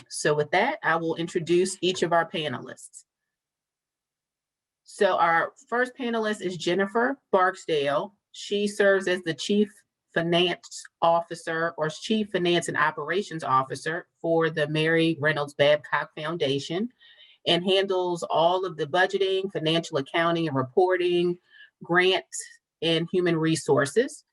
So with that, I will introduce each of our panelists. So our first panelist is Jennifer Barksdale. She serves as the Chief Finance Officer or Chief Finance and Operations Officer for the Mary Reynolds Babcock Foundation and handles all of the budgeting, financial accounting and reporting, grants, and human resources.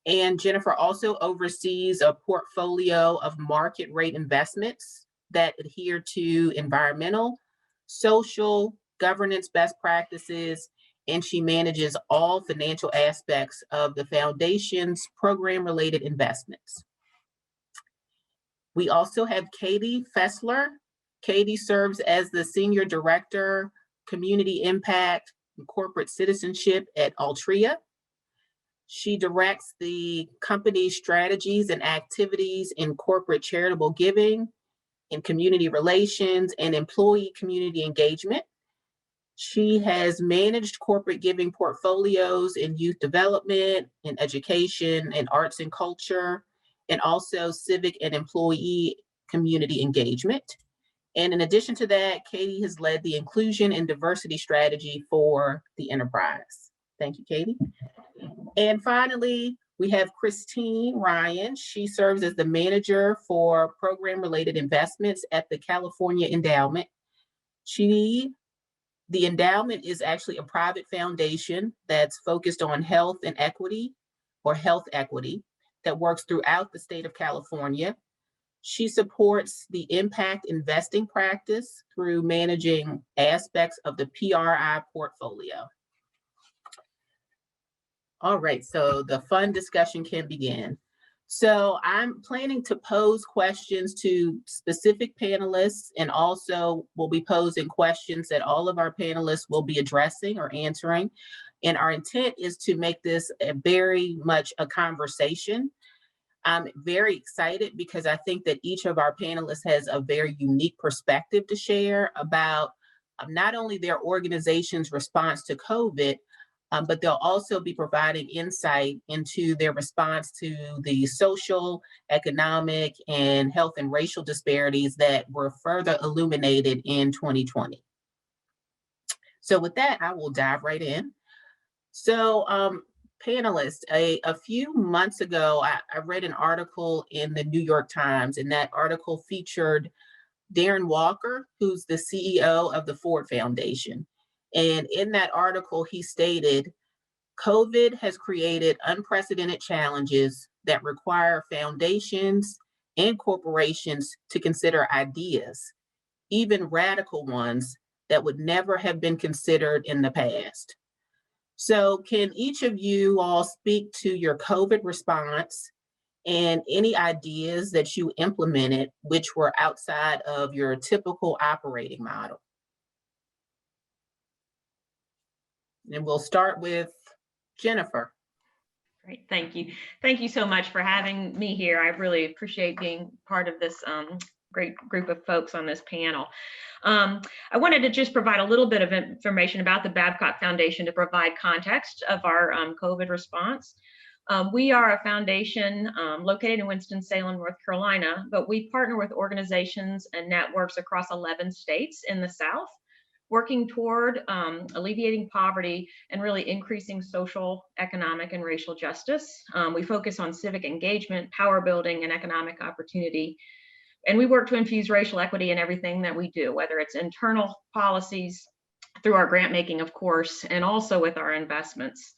And Jennifer also oversees a portfolio of market rate investments that adhere to environmental, social, governance best practices, and she manages all financial aspects of the foundation's program-related investments. We also have Katie Fessler. Katie serves as the Senior Director, Community Impact and Corporate Citizenship at Altria. She directs the company's strategies and activities in corporate charitable giving, in community relations, and employee community engagement. She has managed corporate giving portfolios in youth development, in education, and arts and culture, and also civic and employee community engagement. And in addition to that, Katie has led the inclusion and diversity strategy for the enterprise. Thank you, Katie. And finally, we have Christine Ryan. She serves as the manager for program-related investments at the California Endowment. The endowment is actually a private foundation that's focused on health and equity, or health equity, that works throughout the state of California. She supports the impact investing practice through managing aspects of the PRI portfolio. All right, so the fun discussion can begin. So I'm planning to pose questions to specific panelists, and also we'll be posing questions that all of our panelists will be addressing or answering. And our intent is to make this very much a conversation. I'm very excited because I think that each of our panelists has a very unique perspective to share about not only their organization's response to COVID, but they'll also be providing insight into their response to the social, economic, and health and racial disparities that were further illuminated in 2020. So with that, I will dive right in. So panelists, a few months ago, I read an article in the New York Times, and that article featured Darren Walker, who's the CEO of the Ford Foundation. And in that article, he stated, COVID has created unprecedented challenges that require foundations and corporations to consider ideas, even radical ones that would never have been considered in the past. So can each of you all speak to your COVID response and any ideas that you implemented which were outside of your typical operating model? And we'll start with Jennifer. Great, thank you. Thank you so much for having me here. I really appreciate being part of this great group of folks on this panel. I wanted to just provide a little bit of information about the Babcock Foundation to provide context of our COVID response. We are a foundation located in Winston-Salem, North Carolina, but we partner with organizations and networks across 11 states in the South, working toward alleviating poverty and really increasing social, economic, and racial justice. We focus on civic engagement, power building, and economic opportunity. And we work to infuse racial equity in everything that we do, whether it's internal policies, through our grant making, of course, and also with our investments.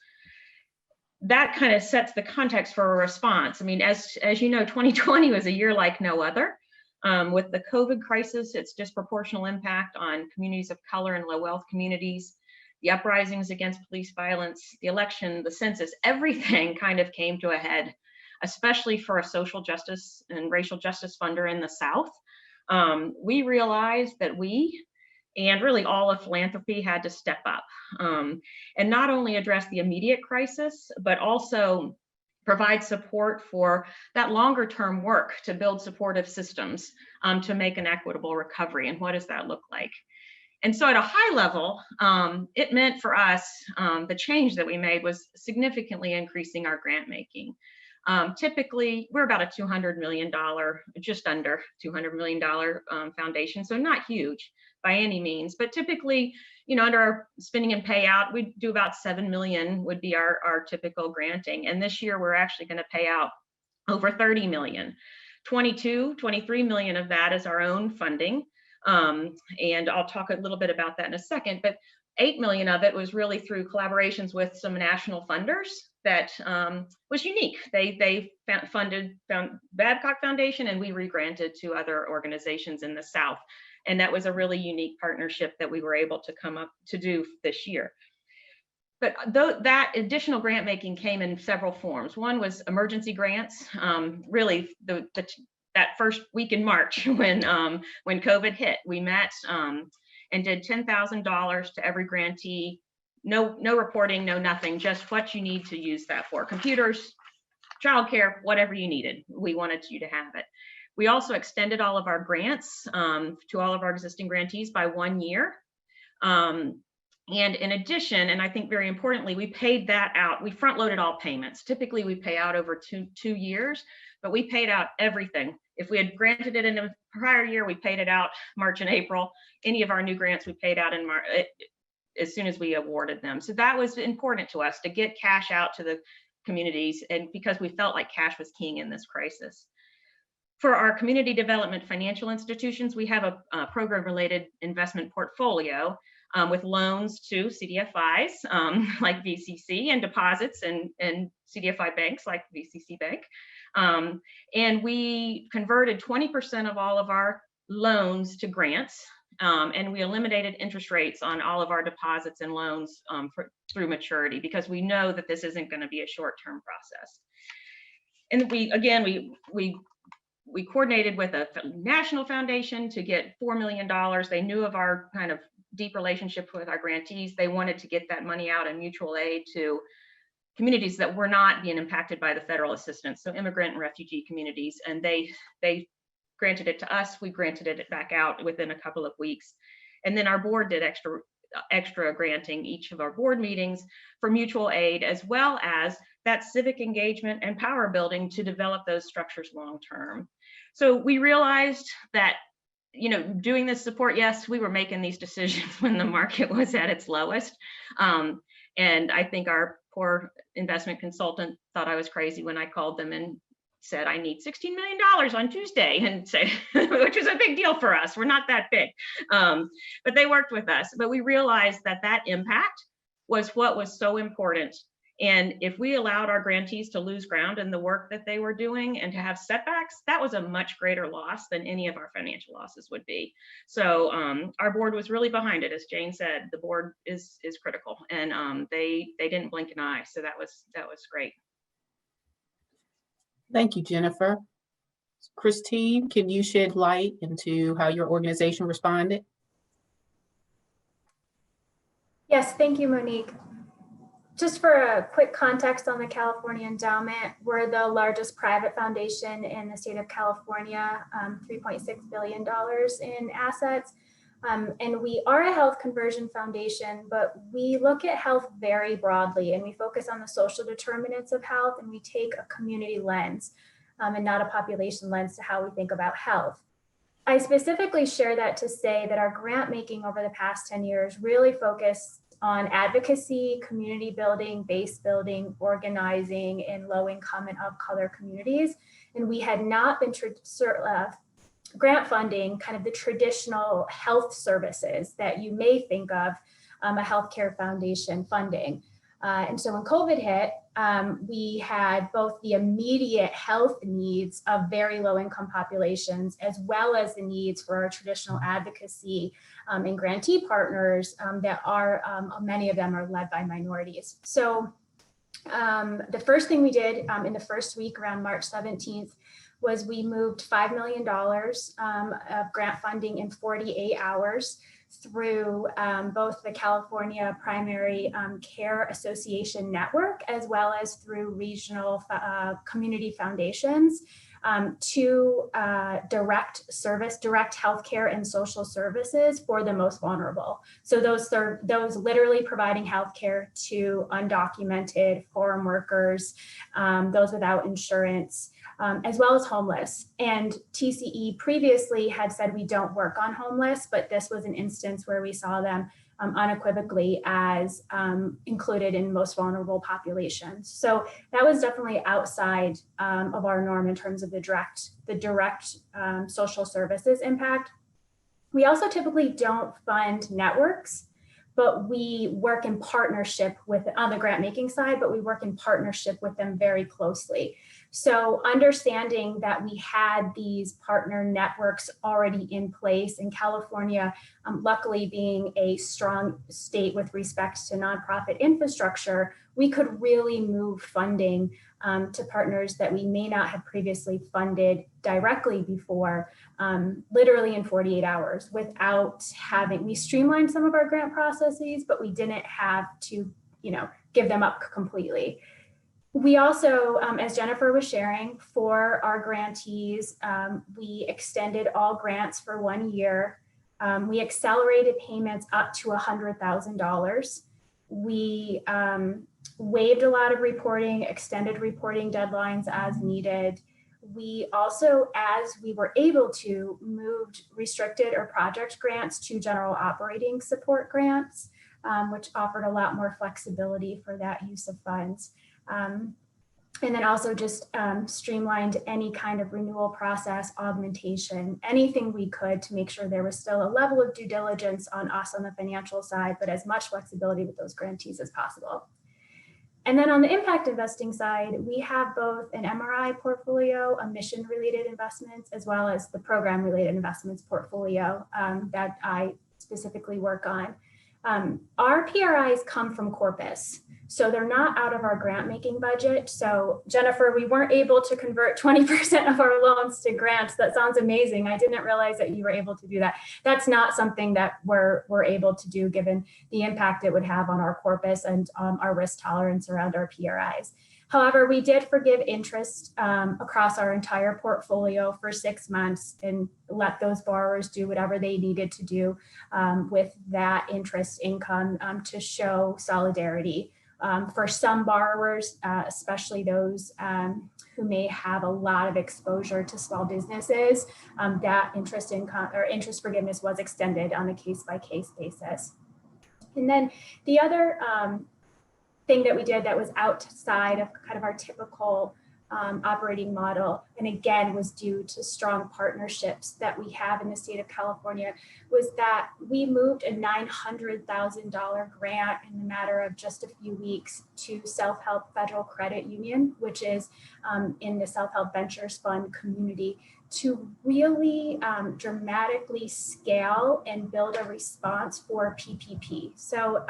That kind of sets the context for a response. I mean, as you know, 2020 was a year like no other. With the COVID crisis, its disproportional impact on communities of color and low wealth communities, the uprisings against police violence, the election, the census, everything kind of came to a head, especially for a social justice and racial justice funder in the South. We realized that we, and really all of philanthropy, had to step up and not only address the immediate crisis, but also provide support for that longer term work to build supportive systems to make an equitable recovery. And what does that look like? And so at a high level, it meant for us, the change that we made was significantly increasing our grant making. Typically, we're about a $200 million, just under $200 million foundation, so not huge by any means. But typically, under our spending and payout, we do about 7 million would be our typical granting. And this year, we're actually going to pay out over 30 million. 23 million of that is our own funding. And I'll talk a little bit about that in a second, but 8 million of it was really through collaborations with some national funders that was unique. They funded Babcock Foundation, and we re-granted to other organizations in the South. And that was a really unique partnership that we were able to come up to do this year. But that additional grant making came in several forms. One was emergency grants. Really, that first week in March when COVID hit, we met and did $10,000 to every grantee. No reporting, no nothing, just what you need to use that for. Computers, childcare, whatever you needed. We wanted you to have it. We also extended all of our grants to all of our existing grantees by 1 year. And in addition, and I think very importantly, we paid that out. We front loaded all payments. Typically we pay out over two years, but we paid out everything. If we had granted it in a prior year, we paid it out March and April. Any of our new grants we paid out in March as soon as we awarded them. So that was important to us to get cash out to the communities, and because we felt like cash was king in this crisis. For our community development financial institutions, we have a program-related investment portfolio with loans to CDFIs like VCC, and deposits and CDFI banks like VCC Bank. And we converted 20% of all of our loans to grants, and we eliminated interest rates on all of our deposits and loans through maturity, because we know that this isn't going to be a short-term process. And we coordinated with a national foundation to get $4 million. They knew of our kind of deep relationship with our grantees. They wanted to get that money out in mutual aid to communities that were not being impacted by the federal assistance, so immigrant and refugee communities. And they granted it to us. We granted it back out within a couple of weeks. And then our board did extra granting each of our board meetings for mutual aid, as well as that civic engagement and power building to develop those structures long term. So we realized that, doing this support, yes, we were making these decisions when the market was at its lowest. And I think our poor investment consultant thought I was crazy when I called them and said, I need $16 million on Tuesday, and say, which is a big deal for us. We're not that big, but they worked with us. But we realized that impact was what was so important. And if we allowed our grantees to lose ground in the work that they were doing and to have setbacks, that was a much greater loss than any of our financial losses would be. So our board was really behind it. As Jane said, the board is critical, and they didn't blink an eye. So that was great. Thank you, Jennifer. Christine, can you shed light into how your organization responded? Yes, thank you, Monique. Just for a quick context on the California Endowment, we're the largest private foundation in the state of California, $3.6 billion in assets. And we are a health conversion foundation, but we look at health very broadly, and we focus on the social determinants of health, and we take a community lens and not a population lens to how we think about health. I specifically share that to say that our grant making over the past 10 years really focused on advocacy, community building, base building, organizing in low income and of color communities. And we had not been grant funding kind of the traditional health services that you may think of a healthcare foundation funding. And so when COVID hit, we had both the immediate health needs of very low income populations, as well as the needs for our traditional advocacy and grantee partners that are, many of them are led by minorities. So the first thing we did in the first week around March 17th was we moved $5 million of grant funding in 48 hours through both the California Primary Care Association network, as well as through regional community foundations to direct healthcare and social services for the most vulnerable. So those literally providing healthcare to undocumented foreign workers, those without insurance, as well as homeless. And TCE previously had said we don't work on homeless, but this was an instance where we saw them unequivocally as included in most vulnerable populations. So that was definitely outside of our norm in terms of the direct social services impact. We also typically don't fund networks, but we work in partnership with, on the grant making side, but we work in partnership with them very closely. So understanding that we had these partner networks already in place in California, luckily being a strong state with respect to nonprofit infrastructure, we could really move funding to partners that we may not have previously funded directly before, literally in 48 hours without having, we streamlined some of our grant processes, but we didn't have to, give them up completely. We also, as Jennifer was sharing, for our grantees, we extended all grants for 1 year. We accelerated payments up to $100,000. We waived a lot of reporting, extended reporting deadlines as needed. We also, as we were able to, moved restricted or project grants to general operating support grants, which offered a lot more flexibility for that use of funds. And then also just streamlined any kind of renewal process, augmentation, anything we could to make sure there was still a level of due diligence on us on the financial side, but as much flexibility with those grantees as possible. And then on the impact investing side, we have both an MRI portfolio, a mission related investments, as well as the program related investments portfolio that I specifically work on. Our PRIs come from Corpus, so they're not out of our grant making budget. So Jennifer, we weren't able to convert 20% of our loans to grants. That sounds amazing. I didn't realize that you were able to do that. That's not something that we're able to do given the impact it would have on our corpus and our risk tolerance around our PRIs. However, we did forgive interest across our entire portfolio for 6 months and let those borrowers do whatever they needed to do with that interest income to show solidarity. For some borrowers, especially those who may have a lot of exposure to small businesses, that interest income or interest forgiveness was extended on a case-by-case basis. And then the other thing that we did that was outside of kind of our typical operating model, and again was due to strong partnerships that we have in the state of California, was that we moved a $900,000 grant in the matter of just a few weeks to Self-Help Federal Credit Union, which is in the Self-Help Ventures Fund community, to really dramatically scale and build a response for PPP. So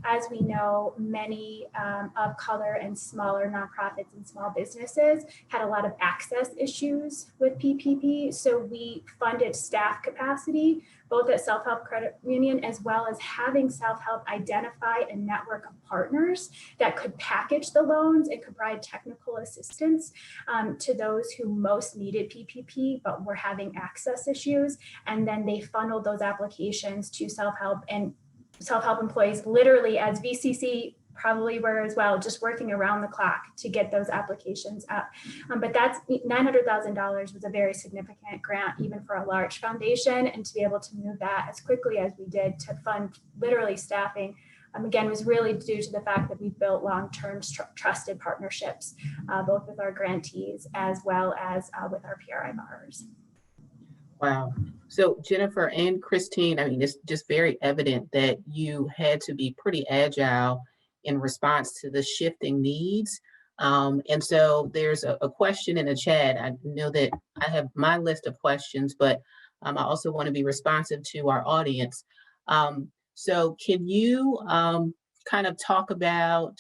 as we know, many of color and smaller nonprofits and small businesses had a lot of access issues with PPP. So we funded staff capacity, both at Self-Help Credit Union, as well as having Self-Help identify a network of partners that could package the loans and could provide technical assistance to those who most needed PPP, but were having access issues. And then they funneled those applications to Self-Help, and Self-Help employees literally, as VCC probably were as well, just working around the clock to get those applications up. But that's $900,000 was a very significant grant, even for a large foundation, and to be able to move that as quickly as we did to fund literally staffing, again, was really due to the fact that we built long-term trusted partnerships, both with our grantees as well as with our PRI borrowers. Wow. So Jennifer and Christine, I mean, it's just very evident that you had to be pretty agile in response to the shifting needs. And so there's a question in the chat. I know that I have my list of questions, but I also want to be responsive to our audience. So can you kind of talk about,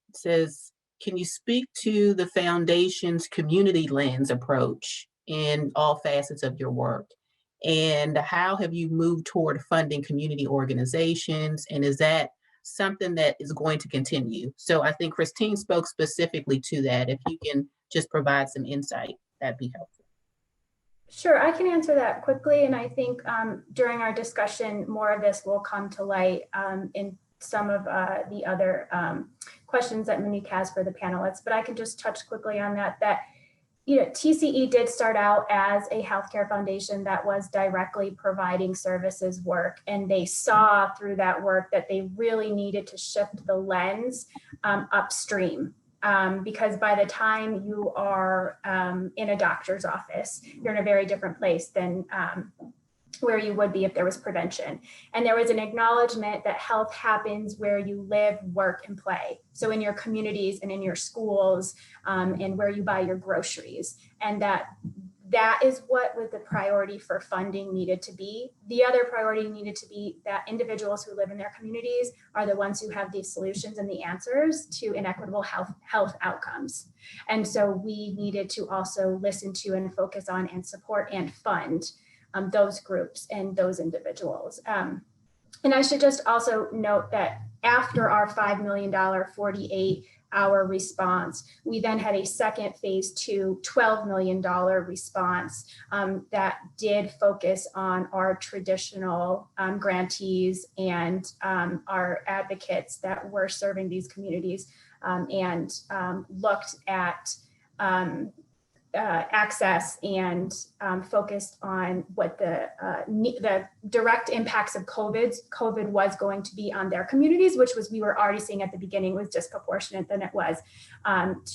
it says, can you speak to the foundation's community lens approach in all facets of your work? And how have you moved toward funding community organizations? And is that something that is going to continue? So I think Christine spoke specifically to that. If you can just provide some insight, that'd be helpful. Sure, I can answer that quickly. And I think during our discussion, more of this will come to light in some of the other questions that Monique has for the panelists. But I can just touch quickly on that, you know, TCE did start out as a healthcare foundation that was directly providing services work. And they saw through that work that they really needed to shift the lens upstream. Because by the time you are in a doctor's office, you're in a very different place than where you would be if there was prevention. And there was an acknowledgement that health happens where you live, work, and play. So in your communities and in your schools and where you buy your groceries. And that is what the priority for funding needed to be. The other priority needed to be that individuals who live in their communities are the ones who have these solutions and the answers to inequitable health outcomes. And so we needed to also listen to and focus on and support and fund those groups and those individuals. And I should just also note that after our $5 million 48-hour response, we then had a second phase 2 $12 million response that did focus on our traditional grantees and our advocates that were serving these communities and looked at access and focused on what the direct impacts of COVID was going to be on their communities, which was we were already seeing at the beginning was disproportionate than it was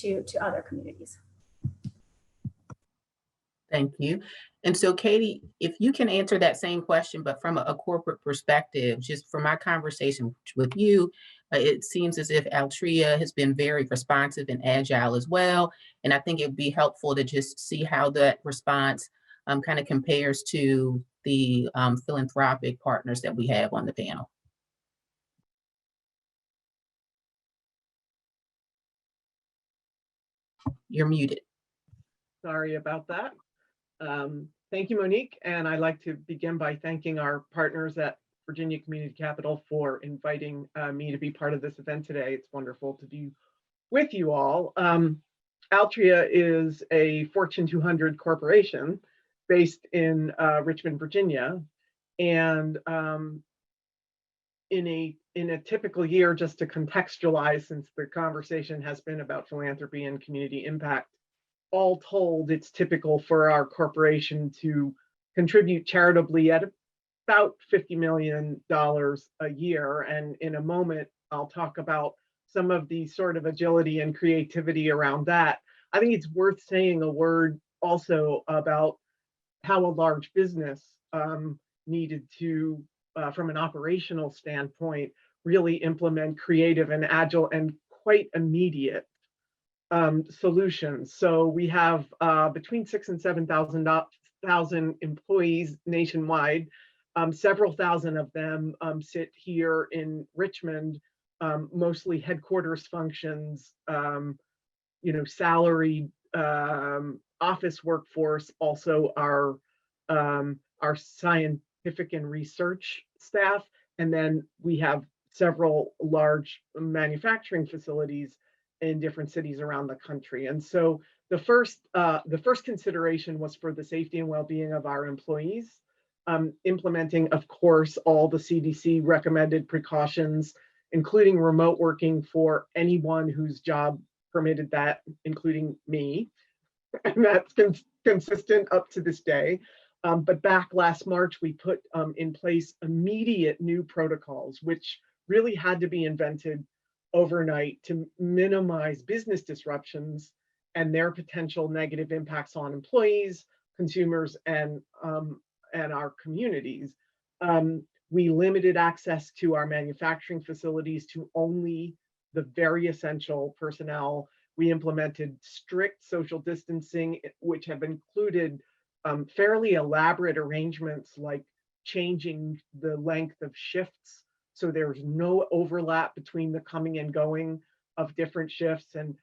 to other communities. Thank you. And so Katie, if you can answer that same question, but from a corporate perspective, just from my conversation with you, it seems as if Altria has been very responsive and agile as well. And I think it'd be helpful to just see how that response kind of compares to the philanthropic partners that we have on the panel. You're muted. Sorry about that. Thank you, Monique. And I'd like to begin by thanking our partners at Virginia Community Capital for inviting me to be part of this event today. It's wonderful to be with you all. Altria is a Fortune 200 corporation based in Richmond, Virginia. And in a typical year, just to contextualize, since the conversation has been about philanthropy and community impact, all told, it's typical for our corporation to contribute charitably at about $50 million a year. And in a moment, I'll talk about some of the sort of agility and creativity around that. I think it's worth saying a word also about how a large business needed to, from an operational standpoint, really implement creative and agile and quite immediate solutions. So we have between 6,000 and 7,000 employees nationwide. Several thousand of them sit here in Richmond, mostly headquarters functions, salaried office workforce, also our scientific and research staff, and then we have several large manufacturing facilities in different cities around the country. And so the first consideration was for the safety and well-being of our employees, implementing, of course, all the CDC recommended precautions, including remote working for anyone whose job permitted that, including me. And that's consistent up to this day. But back last March, we put in place immediate new protocols, which really had to be invented overnight to minimize business disruptions and their potential negative impacts on employees, consumers, and our communities. We limited access to our manufacturing facilities to only the very essential personnel. We implemented strict social distancing, which have included fairly elaborate arrangements like changing the length of shifts so there's no overlap between the coming and going of different shifts, and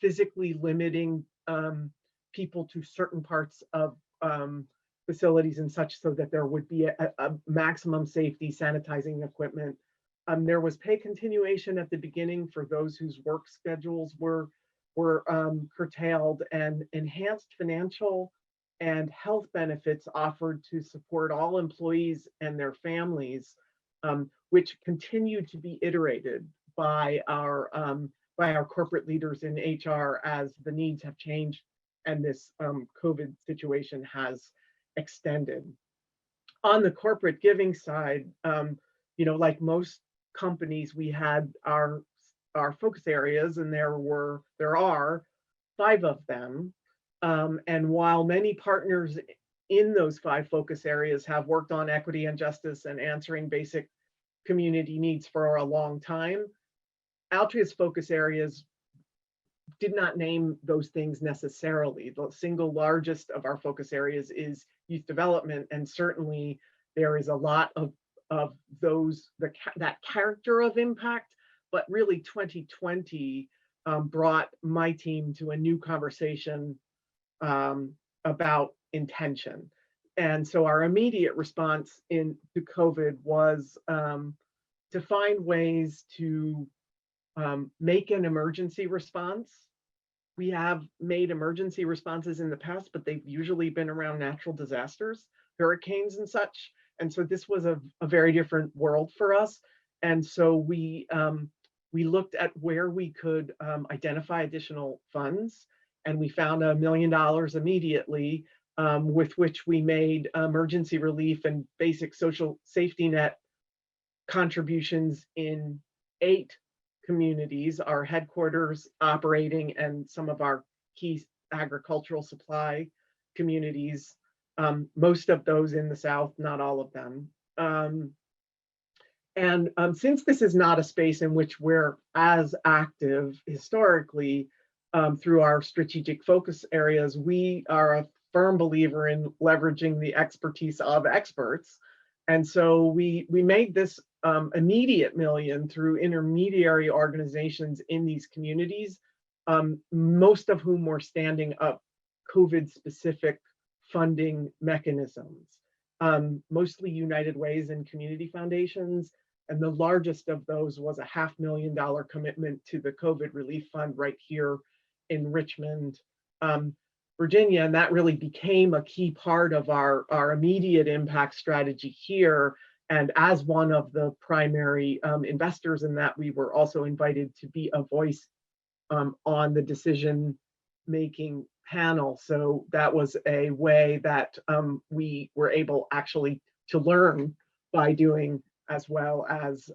physically limiting people to certain parts of facilities and such, so that there would be a maximum safety sanitizing equipment. There was pay continuation at the beginning for those whose work schedules were were curtailed, and enhanced financial and health benefits offered to support all employees and their families, which continue to be iterated by our corporate leaders in HR as the needs have changed and this COVID situation has extended. On the corporate giving side, like most companies, we had our focus areas, and there are 5 of them. And while many partners in those 5 focus areas have worked on equity and justice and answering basic community needs for a long time, Altria's focus areas did not name those things necessarily. The single largest of our focus areas is youth development, and certainly there is a lot of those, that character of impact, but really 2020 brought my team to a new conversation about intention. And so our immediate response to COVID was to find ways to make an emergency response. We have made emergency responses in the past, but they've usually been around natural disasters, hurricanes and such. And so this was a very different world for us. And so we looked at where we could identify additional funds, and we found $1 million immediately, with which we made emergency relief and basic social safety net contributions in 8 communities, our headquarters operating, and some of our key agricultural supply communities, most of those in the South, not all of them. And since this is not a space in which we're as active historically through our strategic focus areas, we are a firm believer in leveraging the expertise of experts. And so we made this immediate $1 million through intermediary organizations in these communities, most of whom were standing up COVID-specific funding mechanisms, mostly United Ways and community foundations. And the largest of those was a $500,000 commitment to the COVID Relief Fund right here in Richmond, Virginia. And that really became a key part of our immediate impact strategy here. And as one of the primary investors in that, we were also invited to be a voice on the decision-making panel. So that was a way that we were able actually to learn by doing, as well as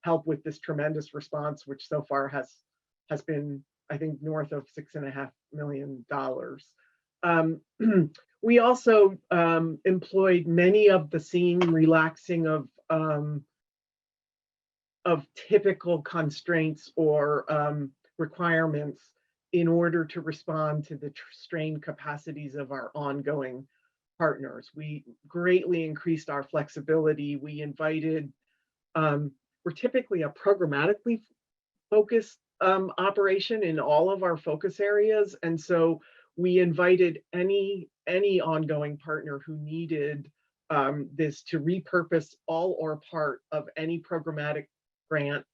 help with this tremendous response, which so far has been, I think, north of $6.5 million. We also employed many of the seam relaxing of typical constraints or requirements in order to respond to the strained capacities of our ongoing partners. We greatly increased our flexibility. We invited, we're typically a programmatically focused operation in all of our focus areas. And so we invited any ongoing partner who needed this to repurpose all or part of any programmatic grant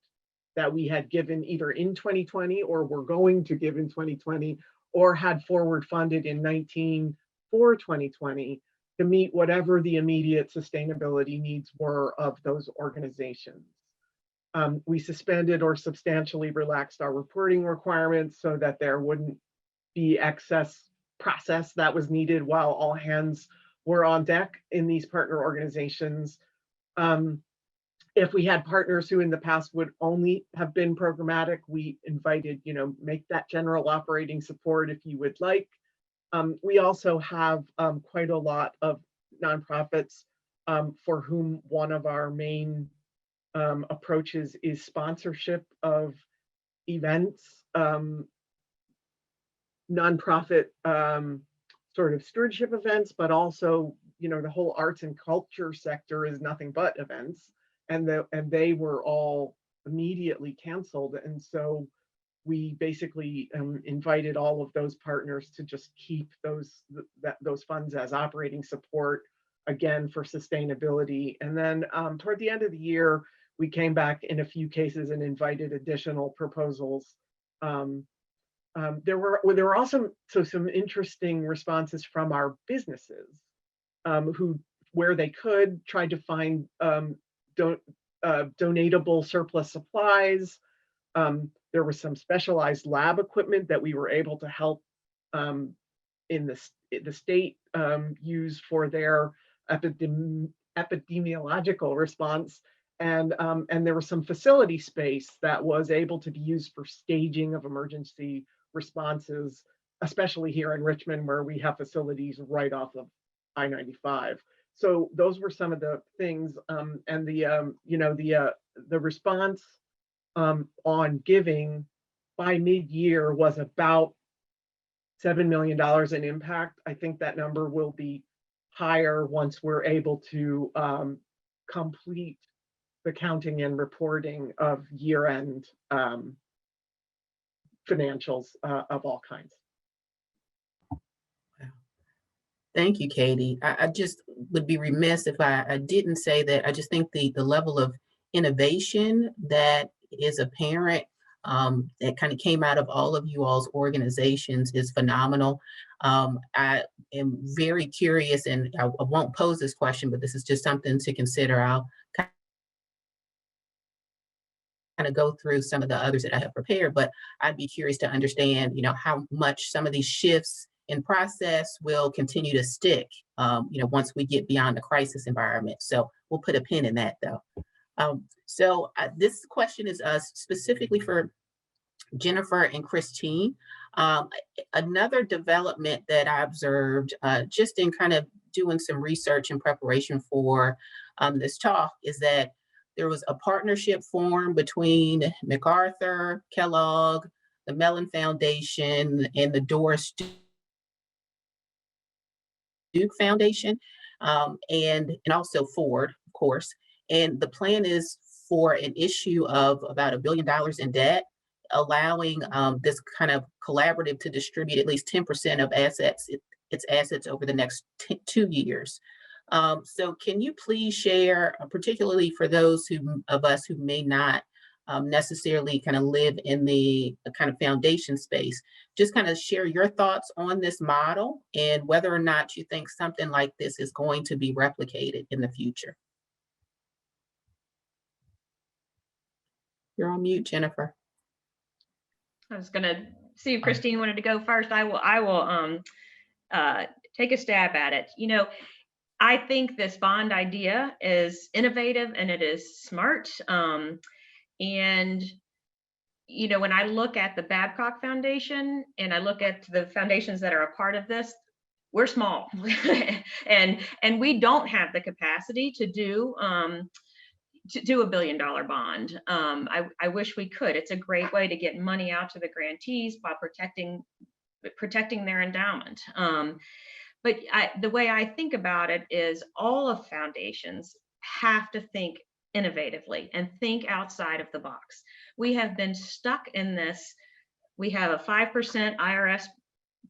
that we had given either in 2020 or were going to give in 2020, or had forward funded in 19 for 2020 to meet whatever the immediate sustainability needs were of those organizations. We suspended or substantially relaxed our reporting requirements so that there wouldn't be excess process that was needed while all hands were on deck in these partner organizations. If we had partners who in the past would only have been programmatic, we invited, make that general operating support if you would like. We also have quite a lot of nonprofits for whom one of our main approaches is sponsorship of events, nonprofit sort of stewardship events, but also, the whole arts and culture sector is nothing but events, and they were all immediately canceled. And so we basically invited all of those partners to just keep those funds as operating support, again, for sustainability. And then toward the end of the year, we came back in a few cases and invited additional proposals There were also some interesting responses from our businesses who, where they could, tried to find donatable surplus supplies. There was some specialized lab equipment that we were able to help in the state use for their epidemiological response. And there was some facility space that was able to be used for staging of emergency responses, especially here in Richmond, where we have facilities right off of I-95. So those were some of the things, and the response on giving by mid-year was about $7 million in impact. I think that number will be higher once we're able to complete the counting and reporting of year-end financials of all kinds. Thank you, Katie. I just would be remiss if I didn't say that I just think the level of innovation that is apparent that kind of came out of all of you all's organizations is phenomenal. I am very curious, and I won't pose this question, but this is just something to consider. I'll kind of go through some of the others that I have prepared, but I'd be curious to understand, how much some of these shifts in process will continue to stick, once we get beyond the crisis environment. So we'll put a pin in that, though. This question is specifically for Jennifer and Christine. Another development that I observed just in kind of doing some research in preparation for this talk is that there was a partnership formed between MacArthur, Kellogg, the Mellon Foundation, and the Doris Duke Foundation, and also Ford, of course. And the plan is for an issue of about $1 billion in debt, allowing this kind of collaborative to distribute at least 10% of its assets over the next 2 years. So can you please share, particularly for those of us who may not necessarily kind of live in the kind of foundation space, just kind of share your thoughts on this model and whether or not you think something like this is going to be replicated in the future. You're on mute, Jennifer. I was going to see if Christine wanted to go first. I will take a stab at it. I think this bond idea is innovative and it is smart. And when I look at the Babcock Foundation and I look at the foundations that are a part of this, we're small and we don't have the capacity to do $1 billion bond. I wish we could. It's a great way to get money out to the grantees while protecting their endowment. But the way I think about it is all of foundations have to think innovatively and think outside of the box. We have been stuck in this. We have a 5% IRS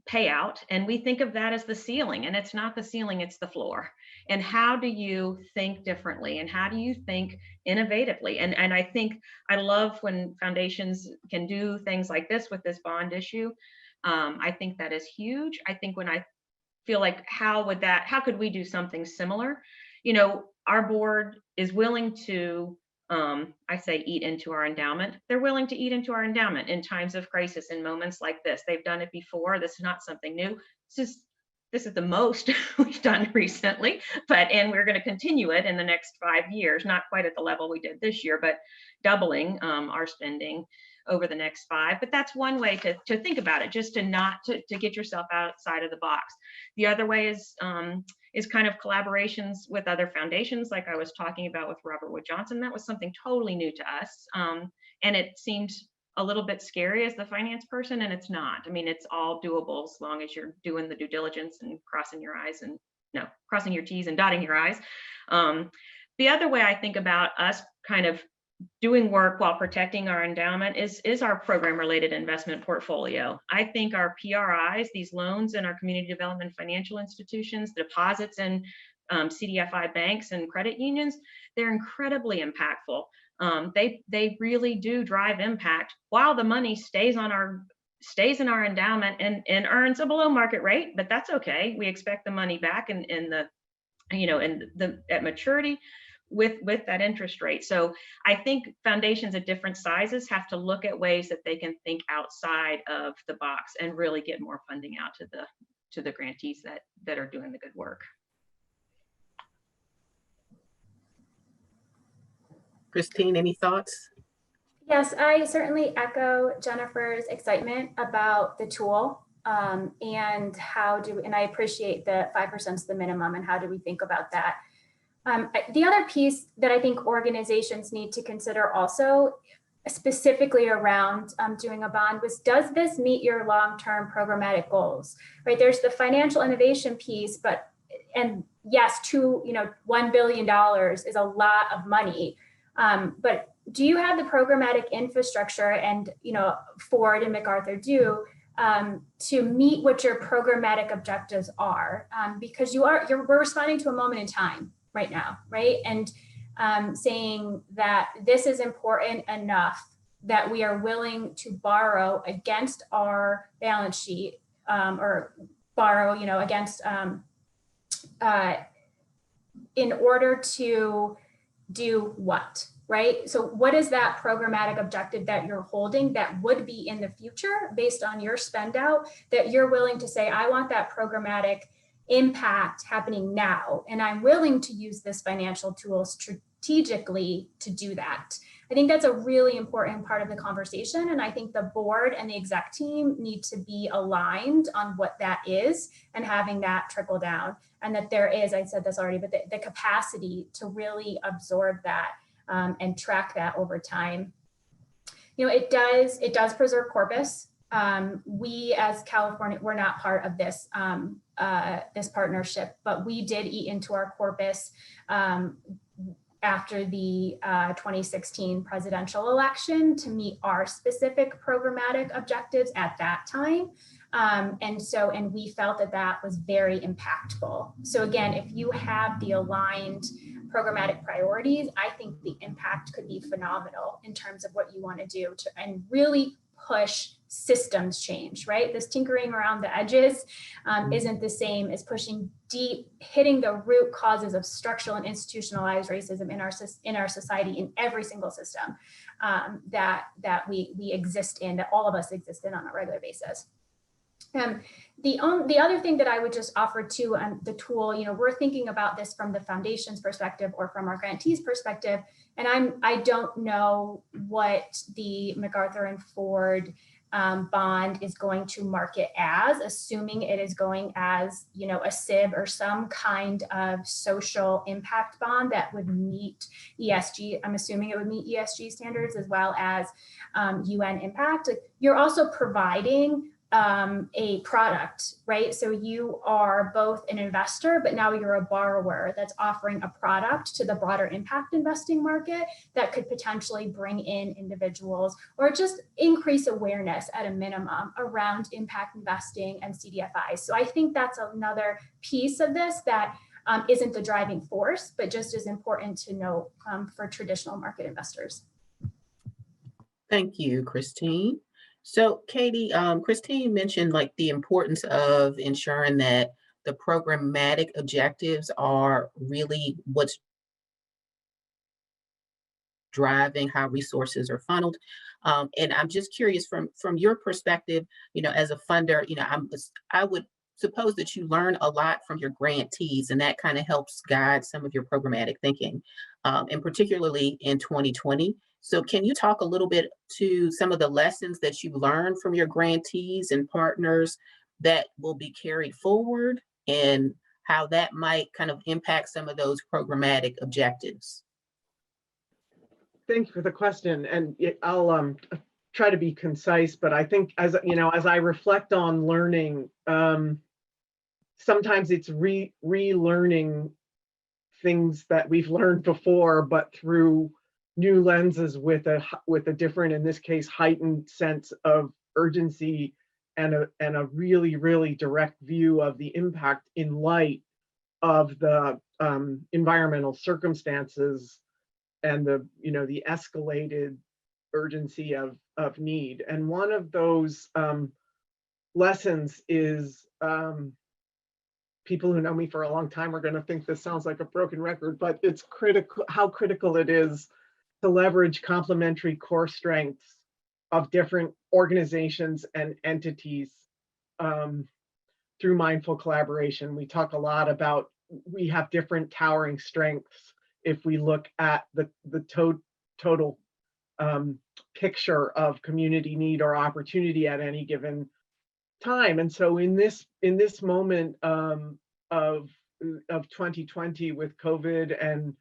payout, and we think of that as the ceiling, and it's not the ceiling, it's the floor. And how do you think differently? And how do you think innovatively? And I think I love when foundations can do things like this with this bond issue. I think that is huge. I think when I feel like, how could we do something similar? Our board is willing to, I say eat into our endowment. They're willing to eat into our endowment in times of crisis, in moments like this. They've done it before. This is not something new. This is the most we've done recently, and we're going to continue it in the next 5 years, not quite at the level we did this year, but doubling our spending over the next 5. But that's one way to think about it, just to get yourself outside of the box. The other way is kind of collaborations with other foundations, like I was talking about with Robert Wood Johnson. That was something totally new to us, and it seemed a little bit scary as the finance person, and it's not. I mean, it's all doable as long as you're doing the due diligence and crossing your T's and dotting your I's. The other way I think about us kind of doing work while protecting our endowment is our program-related investment portfolio. I think our PRIs, these loans in our community development financial institutions, deposits in CDFI banks and credit unions, they're incredibly impactful. They really do drive impact while the money stays on our stays in our endowment and earns a below market rate, but that's okay. We expect the money back in the, you know, at maturity with that interest rate. So I think foundations at different sizes have to look at ways that they can think outside of the box and really get more funding out to the grantees that are doing the good work. Christine, any thoughts? Yes, I certainly echo Jennifer's excitement about the tool, and I appreciate the 5% is the minimum, and how do we think about that? The other piece that I think organizations need to consider also, specifically around doing a bond, was, does this meet your long-term programmatic goals, right? There's the financial innovation piece, and yes, $1 billion is a lot of money, but do you have the programmatic infrastructure, and Ford and MacArthur do, to meet what your programmatic objectives are? Because we're responding to a moment in time right now, right? And saying that this is important enough that we are willing to borrow against our balance sheet, or borrow, against, in order to do what? Right? So what is that programmatic objective that you're holding that would be in the future based on your spend out, that you're willing to say, I want that programmatic impact happening now, and I'm willing to use this financial tool strategically to do that? I think that's a really important part of the conversation. And I think the board and the exec team need to be aligned on what that is, and having that trickle down, and that there is, I said this already, but the capacity to really absorb that, and track that over time. It does preserve corpus. We as California, we're not part of this this partnership, but we did eat into our corpus after the 2016 presidential election to meet our specific programmatic objectives at that time. And we felt that was very impactful. So again, if you have the aligned programmatic priorities, I think the impact could be phenomenal in terms of what you want to do and really push systems change, right? This tinkering around the edges isn't the same as pushing deep, hitting the root causes of structural and institutionalized racism in our society, in every single system that we exist in, that all of us exist in on a regular basis. The other thing that I would just offer too, the tool, we're thinking about this from the foundation's perspective or from our grantees' perspective, and I don't know what the MacArthur and Ford bond is going to market as, assuming it is going as, a SIB or some kind of social impact bond that would meet ESG. I'm assuming it would meet ESG standards as well as UN impact. You're also providing a product, right? So you are both an investor, but now you're a borrower that's offering a product to the broader impact investing market that could potentially bring in individuals or just increase awareness at a minimum around impact investing and CDFIs. So I think that's another piece of this that isn't the driving force, but just as important to know for traditional market investors. Thank you, Christine. So Katie, Christine mentioned the importance of ensuring that the programmatic objectives are really what's driving how resources are funneled. And I'm just curious from your perspective, as a funder, I would suppose that you learn a lot from your grantees, and that kind of helps guide some of your programmatic thinking, and particularly in 2020. So can you talk a little bit to some of the lessons that you learned from your grantees and partners that will be carried forward, and how that might kind of impact some of those programmatic objectives? Thank you for the question, and I'll try to be concise. But I think, as I reflect on learning, sometimes it's relearning things that we've learned before, but through new lenses with a different, in this case, heightened sense of urgency and a really, really direct view of the impact in light of the environmental circumstances and the escalated urgency of of need. And one of those lessons is, people who know me for a long time are going to think this sounds like a broken record, but it's critical how critical it is to leverage complementary core strengths of different organizations and entities through mindful collaboration. We talk a lot about we have different towering strengths if we look at the total picture of community need or opportunity at any given time. And so in this moment of 2020 with COVID and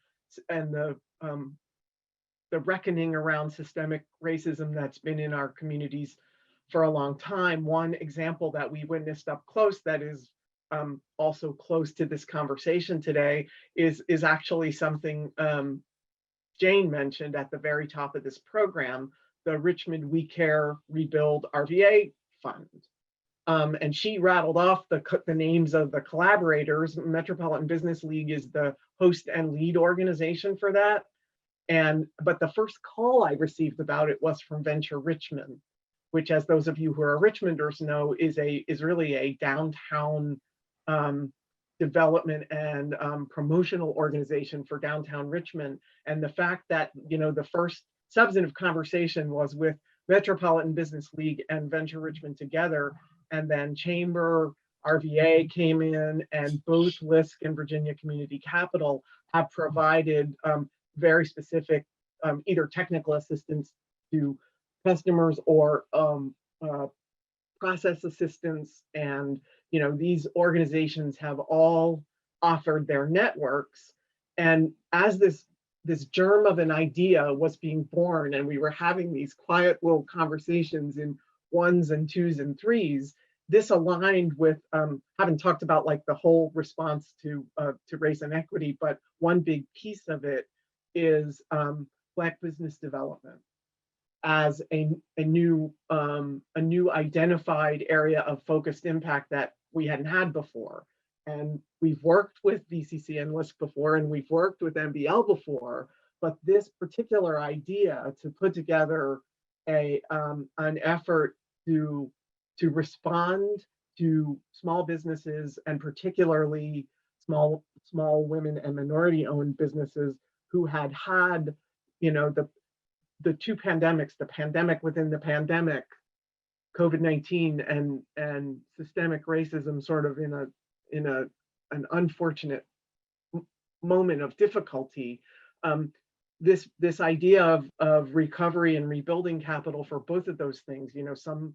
the reckoning around systemic racism that's been in our communities for a long time, one example that we witnessed up close that is also close to this conversation today is actually something Jane mentioned at the very top of this program, the Richmond We Care Rebuild RVA Fund. And she rattled off the names of the collaborators. Metropolitan Business League is the host and lead organization for that. But the first call I received about it was from Venture Richmond, which, as those of you who are Richmonders know, is really a downtown development and promotional organization for downtown Richmond. And the fact that, you know, the first substantive conversation was with Metropolitan Business League and Venture Richmond together, and then Chamber, RVA came in, and both LISC and Virginia Community Capital have provided very specific either technical assistance to customers or process assistance. And you know, these organizations have all offered their networks. And as this germ of an idea was being born, and we were having these quiet little conversations in ones and twos and threes, this aligned with having talked about like the whole response to race and equity, but one big piece of it is Black business development as a new identified area of focused impact that we hadn't had before. And we've worked with VCC and LISC before, and we've worked with MBL before, but this particular idea to put together an effort to respond to small businesses, and particularly small women and minority-owned businesses who had, you know, the two pandemics, the pandemic within the pandemic, COVID-19 and systemic racism, sort of in an unfortunate moment of difficulty. This idea of recovery and rebuilding capital for both of those things. You know, some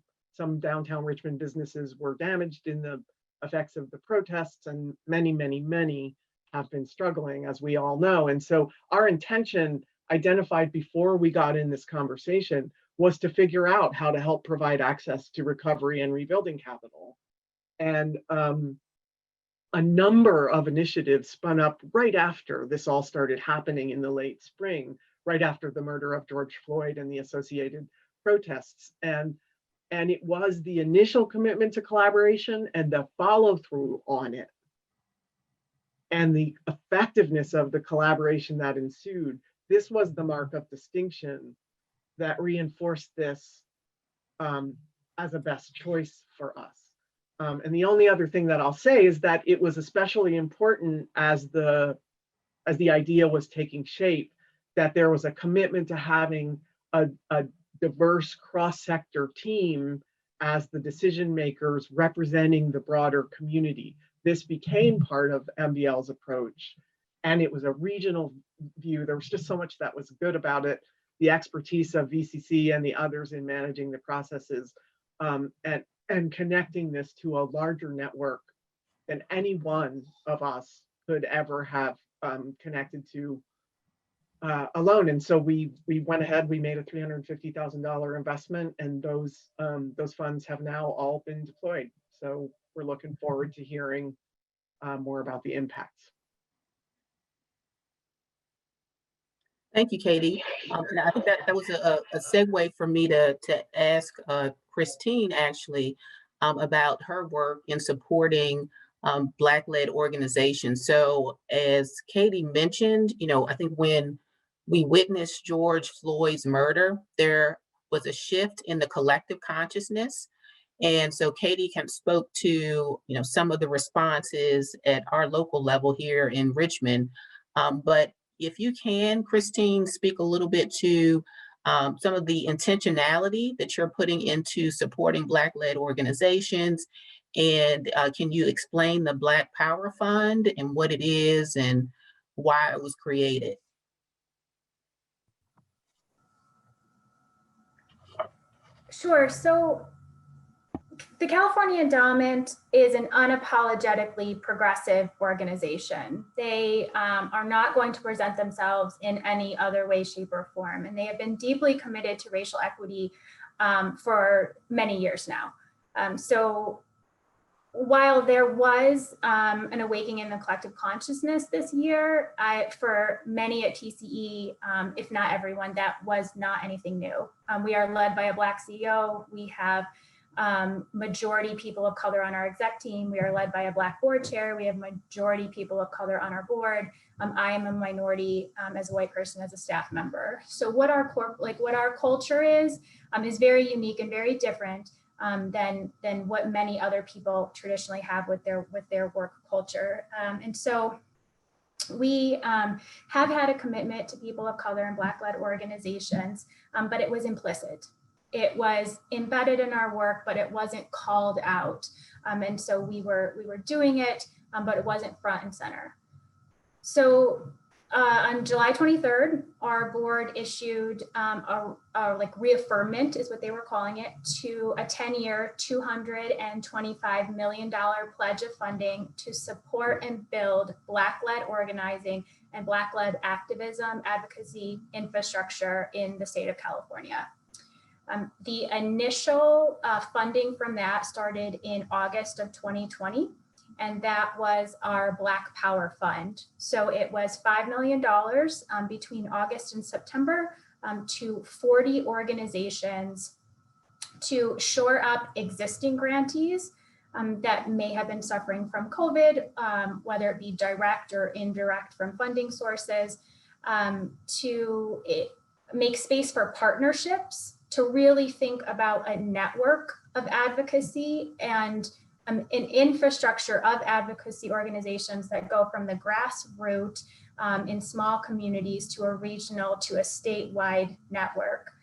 downtown Richmond businesses were damaged in the effects of the protests, and many have been struggling, as we all know. And so our intention, identified before we got in this conversation, was to figure out how to help provide access to recovery and rebuilding capital. And a number of initiatives spun up right after this all started happening in the late spring, right after the murder of George Floyd and the associated protests. And it was the initial commitment to collaboration and the follow through on it, and the effectiveness of the collaboration that ensued. This was the mark of distinction that reinforced this as a best choice for us. And the only other thing that I'll say is that it was especially important as the idea was taking shape, that there was a commitment to having a diverse cross-sector team as the decision makers representing the broader community. This became part of MBL's approach, and it was a regional view. There was just so much that was good about it. The expertise of VCC and the others in managing the processes, and connecting this to a larger network than any one of us could ever have connected to alone. And so we went ahead, we made a $350,000 investment, and those funds have now all been deployed. So we're looking forward to hearing more about the impacts. Thank you, Katie. And I think that was a segue for me to ask Christine actually about her work in supporting Black-led organizations. So as Katie mentioned, you know, I think when we witnessed George Floyd's murder, there was a shift in the collective consciousness. And so Katie kind of spoke to, some of the responses at our local level here in Richmond. But if you can, Christine, speak a little bit to some of the intentionality that you're putting into supporting Black-led organizations. And can you explain the Black Power Fund and what it is and why it was created? Sure. So the California Endowment is an unapologetically progressive organization. They are not going to present themselves in any other way, shape, or form. And they have been deeply committed to racial equity for many years now. So while there was an awakening in the collective consciousness this year, for many at TCE, if not everyone, that was not anything new. We are led by a Black CEO. We have majority people of color on our exec team. We are led by a Black board chair. We have majority people of color on our board. I am a minority as a white person, as a staff member. So what our culture is very unique and very different than what many other people traditionally have with their work culture. And so we have had a commitment to people of color and Black-led organizations, but it was implicit. It was embedded in our work, but it wasn't called out. And so we were doing it, but it wasn't front and center. So on July 23rd, our board issued a reaffirmment, is what they were calling it, to a 10-year, $225 million pledge of funding to support and build Black-led organizing and Black-led activism, advocacy, infrastructure in the state of California. The initial funding from that started in August of 2020, and that was our Black Power Fund. So it was $5 million between August and September to 40 organizations to shore up existing grantees that may have been suffering from COVID, whether it be direct or indirect from funding sources, to make space for partnerships, to really think about a network of advocacy and an infrastructure of advocacy organizations that go from the grassroots in small communities to a regional to a statewide network.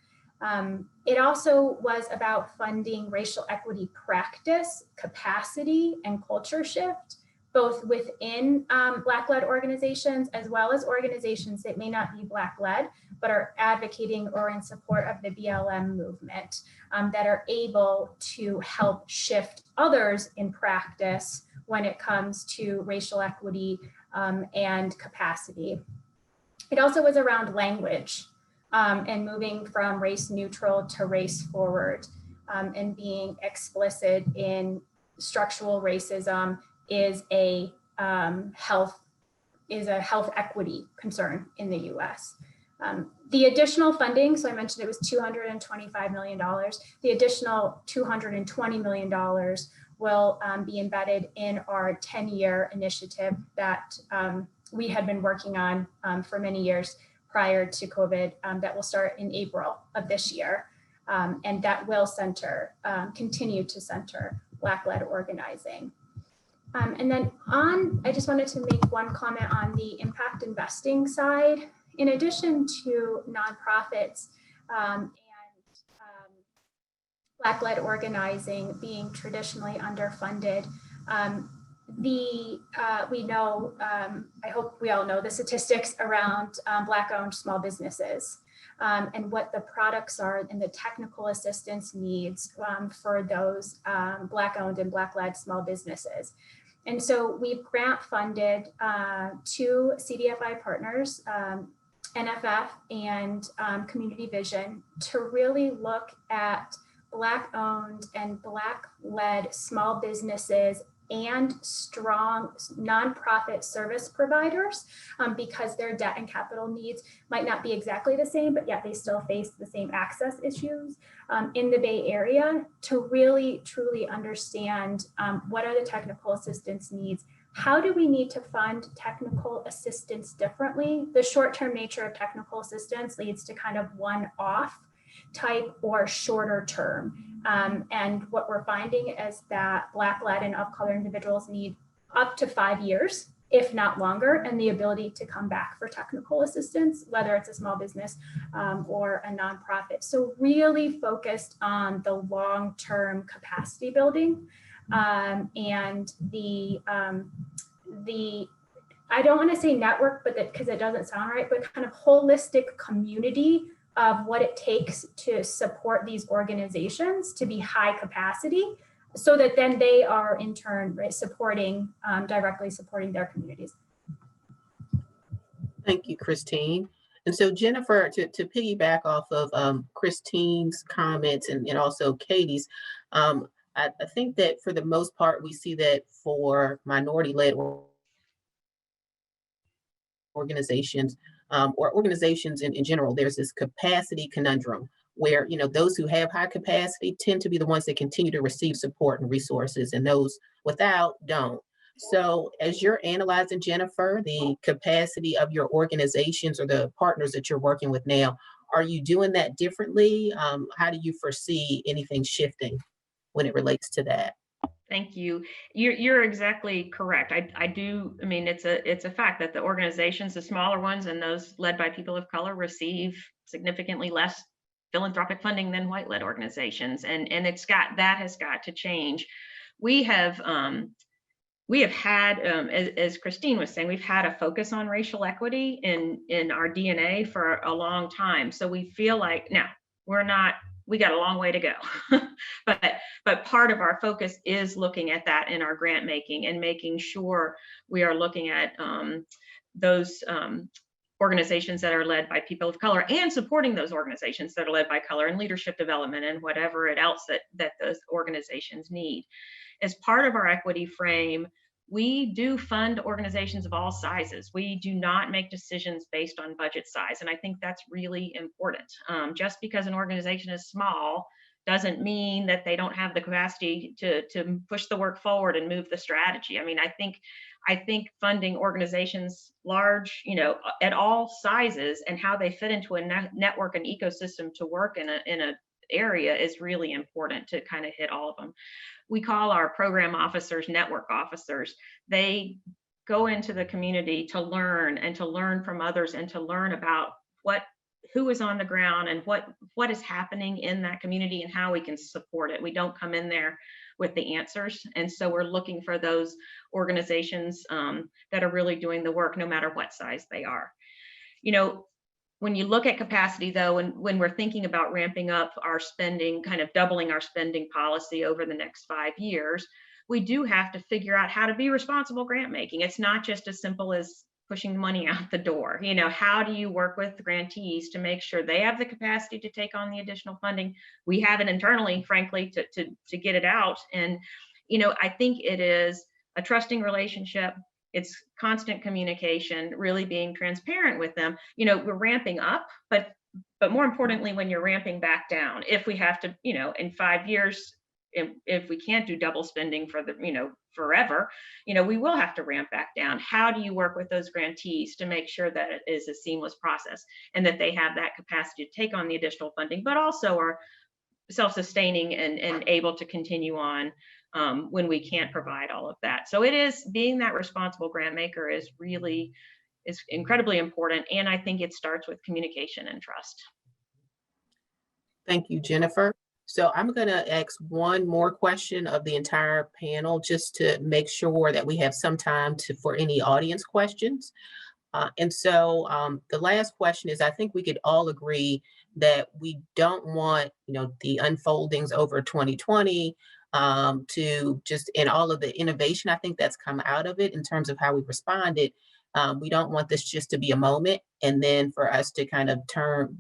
It also was about funding racial equity practice, capacity, and culture shift, both within Black-led organizations as well as organizations that may not be Black-led, but are advocating or in support of the BLM movement that are able to help shift others in practice when it comes to racial equity and capacity. It also was around language and moving from race neutral to race forward and being explicit in structural racism is a health equity concern in the US. The additional funding, so I mentioned it was $225 million. The additional $220 million will be embedded in our 10-year initiative that we had been working on for many years prior to COVID, that will start in April of this year. And that will continue to center Black-led organizing. And then I just wanted to make one comment on the impact investing side. In addition to nonprofits and Black-led organizing being traditionally underfunded, we know, I hope we all know the statistics around Black-owned small businesses and what the products are and the technical assistance needs for those Black-owned and Black-led small businesses. And so we've grant funded 2 CDFI partners, NFF and Community Vision, to really look at Black-owned and Black-led small businesses and strong nonprofit service providers because their debt and capital needs might not be exactly the same, but yet they still face the same access issues in the Bay Area, to really truly understand what are the technical assistance needs. How do we need to fund technical assistance differently? The short-term nature of technical assistance leads to kind of one-off type or shorter term. And what we're finding is that Black, Latin, of-color individuals need up to 5 years, if not longer, and the ability to come back for technical assistance, whether it's a small business or a nonprofit. So really focused on the long-term capacity building and the I don't want to say network, but because it doesn't sound right, but kind of holistic community of what it takes to support these organizations to be high capacity, so that then they are in turn supporting, directly supporting their communities. Thank you, Christine. And so Jennifer, to piggyback off of Christine's comments and also Katie's, I think that for the most part, we see that for minority-led organizations or organizations in general, there's this capacity conundrum where, those who have high capacity tend to be the ones that continue to receive support and resources, and those without don't. So as you're analyzing, Jennifer, the capacity of your organizations or the partners that you're working with now, are you doing that differently? How do you foresee anything shifting when it relates to that? Thank you. You're exactly correct. I mean, it's a fact that the organizations, the smaller ones and those led by people of color, receive significantly less philanthropic funding than white-led organizations. And that has got to change. We have had, as Christine was saying, we've had a focus on racial equity in our DNA for a long time. So we feel like now we got a long way to go, but part of our focus is looking at that in our grant making and making sure we are looking at those organizations that are led by people of color and supporting those organizations that are led by color and leadership development and whatever else that those organizations need. As part of our equity frame, we do fund organizations of all sizes. We do not make decisions based on budget size. And I think that's really important. Just because an organization is small doesn't mean that they don't have the capacity to push the work forward and move the strategy. I mean, I think funding organizations large, at all sizes and how they fit into a network and ecosystem to work in a area is really important to kind of hit all of them. We call our program officers network officers. They go into the community to learn from others and to learn about who is on the ground and what is happening in that community and how we can support it. We don't come in there with the answers. And so we're looking for those organizations that are really doing the work, no matter what size they are. When you look at capacity, though, and when we're thinking about ramping up our spending, kind of doubling our spending policy over the next 5 years, we do have to figure out how to be responsible grant making. It's not just as simple as pushing money out the door. How do you work with grantees to make sure they have the capacity to take on the additional funding? We have it internally, frankly, to get it out. And, I think it is a trusting relationship. It's constant communication, really being transparent with them. We're ramping up, but more importantly, when you're ramping back down, if we have to, in 5 years, if we can't do double spending for forever, we will have to ramp back down. How do you work with those grantees to make sure that it is a seamless process and that they have that capacity to take on the additional funding, but also are self-sustaining and able to continue on when we can't provide all of that. So it is being that responsible grant maker is incredibly important. And I think it starts with communication and trust. Thank you, Jennifer. So I'm going to ask one more question of the entire panel just to make sure that we have some time for any audience questions. And so the last question is, I think we could all agree that we don't want, the unfoldings over 2020 to just, and all of the innovation, I think that's come out of it in terms of how we responded. We don't want this just to be a moment and then for us to kind of turn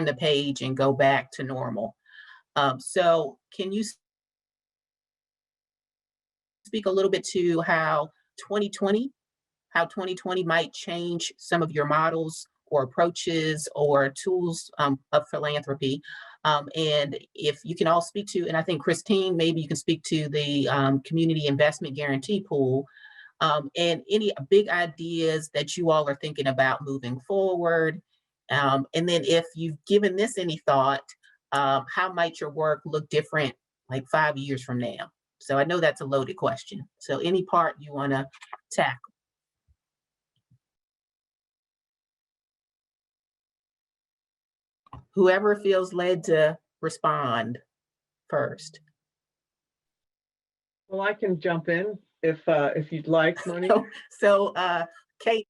the page and go back to normal. So can you speak a little bit to how 2020 might change some of your models or approaches or tools of philanthropy? And if you can all speak to, and I think Christine, maybe you can speak to the Community Investment Guarantee Pool and any big ideas that you all are thinking about moving forward. And then if you've given this any thought, how might your work look different like 5 years from now? So I know that's a loaded question. So any part you want to tackle. Whoever feels led to respond first. Well, I can jump in if you'd like, Monique. So Kate,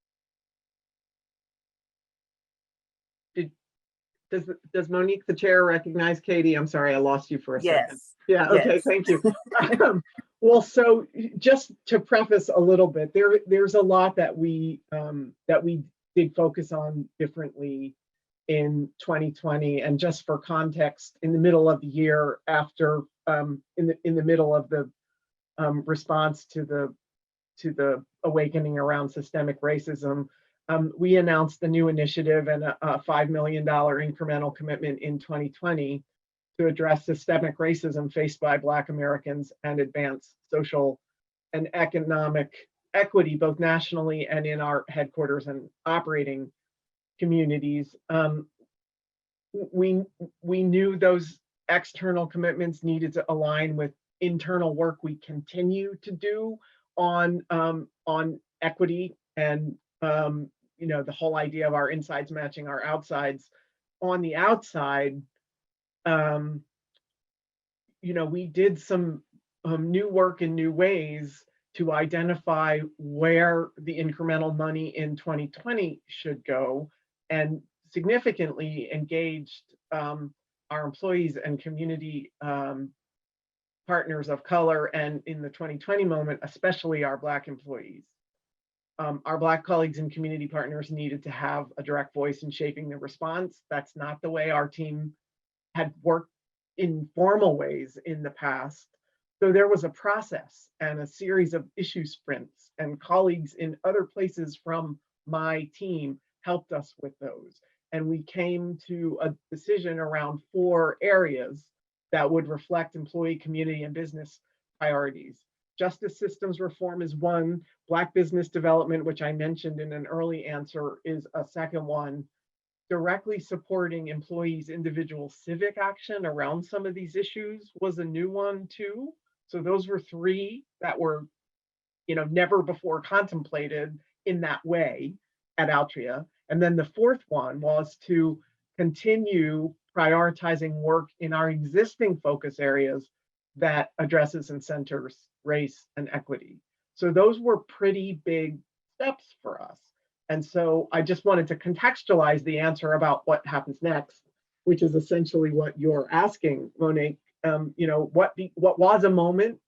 Does Monique, the chair, recognize Katie? I'm sorry, I lost you for a second. yes. Yeah, okay, Yes. thank you. Well, so just to preface a little bit, there's a lot that we did focus on differently in 2020. And just for context, in the middle of the year, after in the middle of the response to the awakening around systemic racism, we announced a new initiative and a $5 million incremental commitment in 2020 to address systemic racism faced by Black Americans and advance social and economic equity, both nationally and in our headquarters and operating communities. We knew those external commitments needed to align with internal work we continue to do on equity and the whole idea of our insides matching our outsides. On the outside, we did some new work in new ways to identify where the incremental money in 2020 should go, and significantly engaged our employees and community partners of color, and in the 2020 moment, especially our Black employees. Our Black colleagues and community partners needed to have a direct voice in shaping the response. That's not the way our team had worked in formal ways in the past. So there was a process and a series of issue sprints, and colleagues in other places from my team helped us with those. And we came to a decision around 4 areas that would reflect employee, community, and business priorities. Justice systems reform is one. Black business development, which I mentioned in an early answer, is a second one. Directly supporting employees' individual civic action around some of these issues was a new one too. So those were 3 that were, never before contemplated in that way at Altria. And then the 4th one was to continue prioritizing work in our existing focus areas that addresses and centers race and equity. So those were pretty big steps for us. And so I just wanted to contextualize the answer about what happens next, which is essentially what you're asking, Monique. What was a moment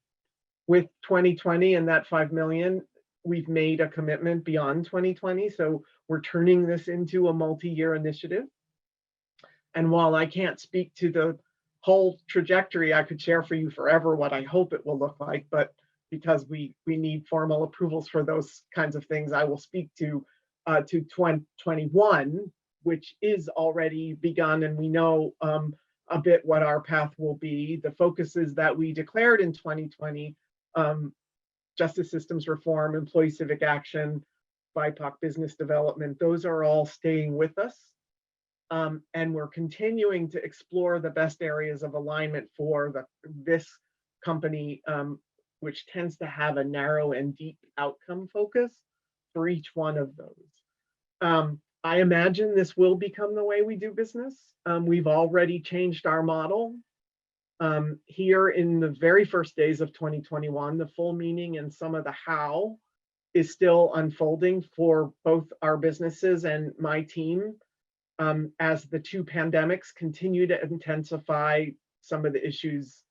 with 2020 and that 5 million? We've made a commitment beyond 2020. So we're turning this into a multi-year initiative. And while I can't speak to the whole trajectory, I could share for you forever what I hope it will look like, but because we need formal approvals for those kinds of things, I will speak to 2021, which is already begun, and we know a bit what our path will be. The focuses that we declared in 2020, justice systems reform, employee civic action, BIPOC business development, those are all staying with us. And we're continuing to explore the best areas of alignment for this company, which tends to have a narrow and deep outcome focus for each one of those. I imagine this will become the way we do business. We've already changed our model. Here in the very first days of 2021, the full meaning and some of the how is still unfolding for both our businesses and my team, as the 2 pandemics continue to intensify some of the issues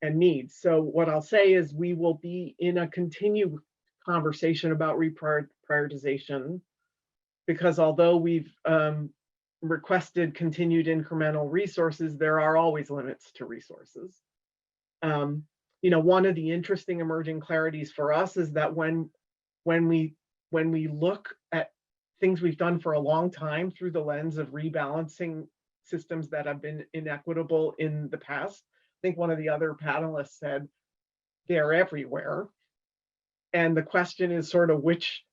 and needs. So what I'll say is we will be in a continued conversation about reprioritization, because although we've requested continued incremental resources, there are always limits to resources. One of the interesting emerging clarities for us is that when we look at things we've done for a long time through the lens of rebalancing systems that have been inequitable in the past, I think one of the other panelists said they're everywhere. And the question is sort of which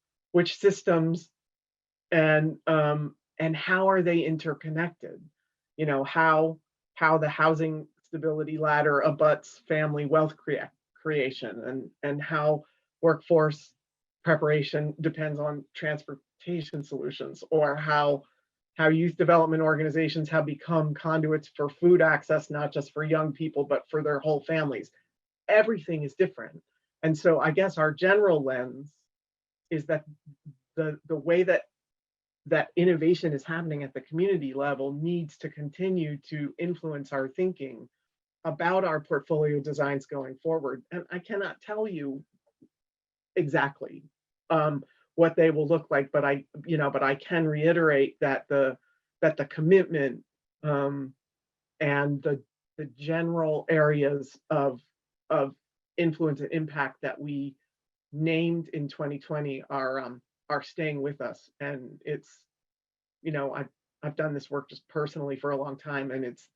systems and how are they interconnected? How how the housing stability ladder abuts family wealth creation, and how workforce preparation depends on transportation solutions, or how youth development organizations have become conduits for food access, not just for young people, but for their whole families. Everything is different. And so I guess our general lens is that the way that innovation is happening at the community level needs to continue to influence our thinking about our portfolio designs going forward. And I cannot tell you exactly what they will look like, but I can reiterate that the commitment and the general areas of influence and impact that we named in 2020 are staying with us. And it's, I've done this work just personally for a long time, and it's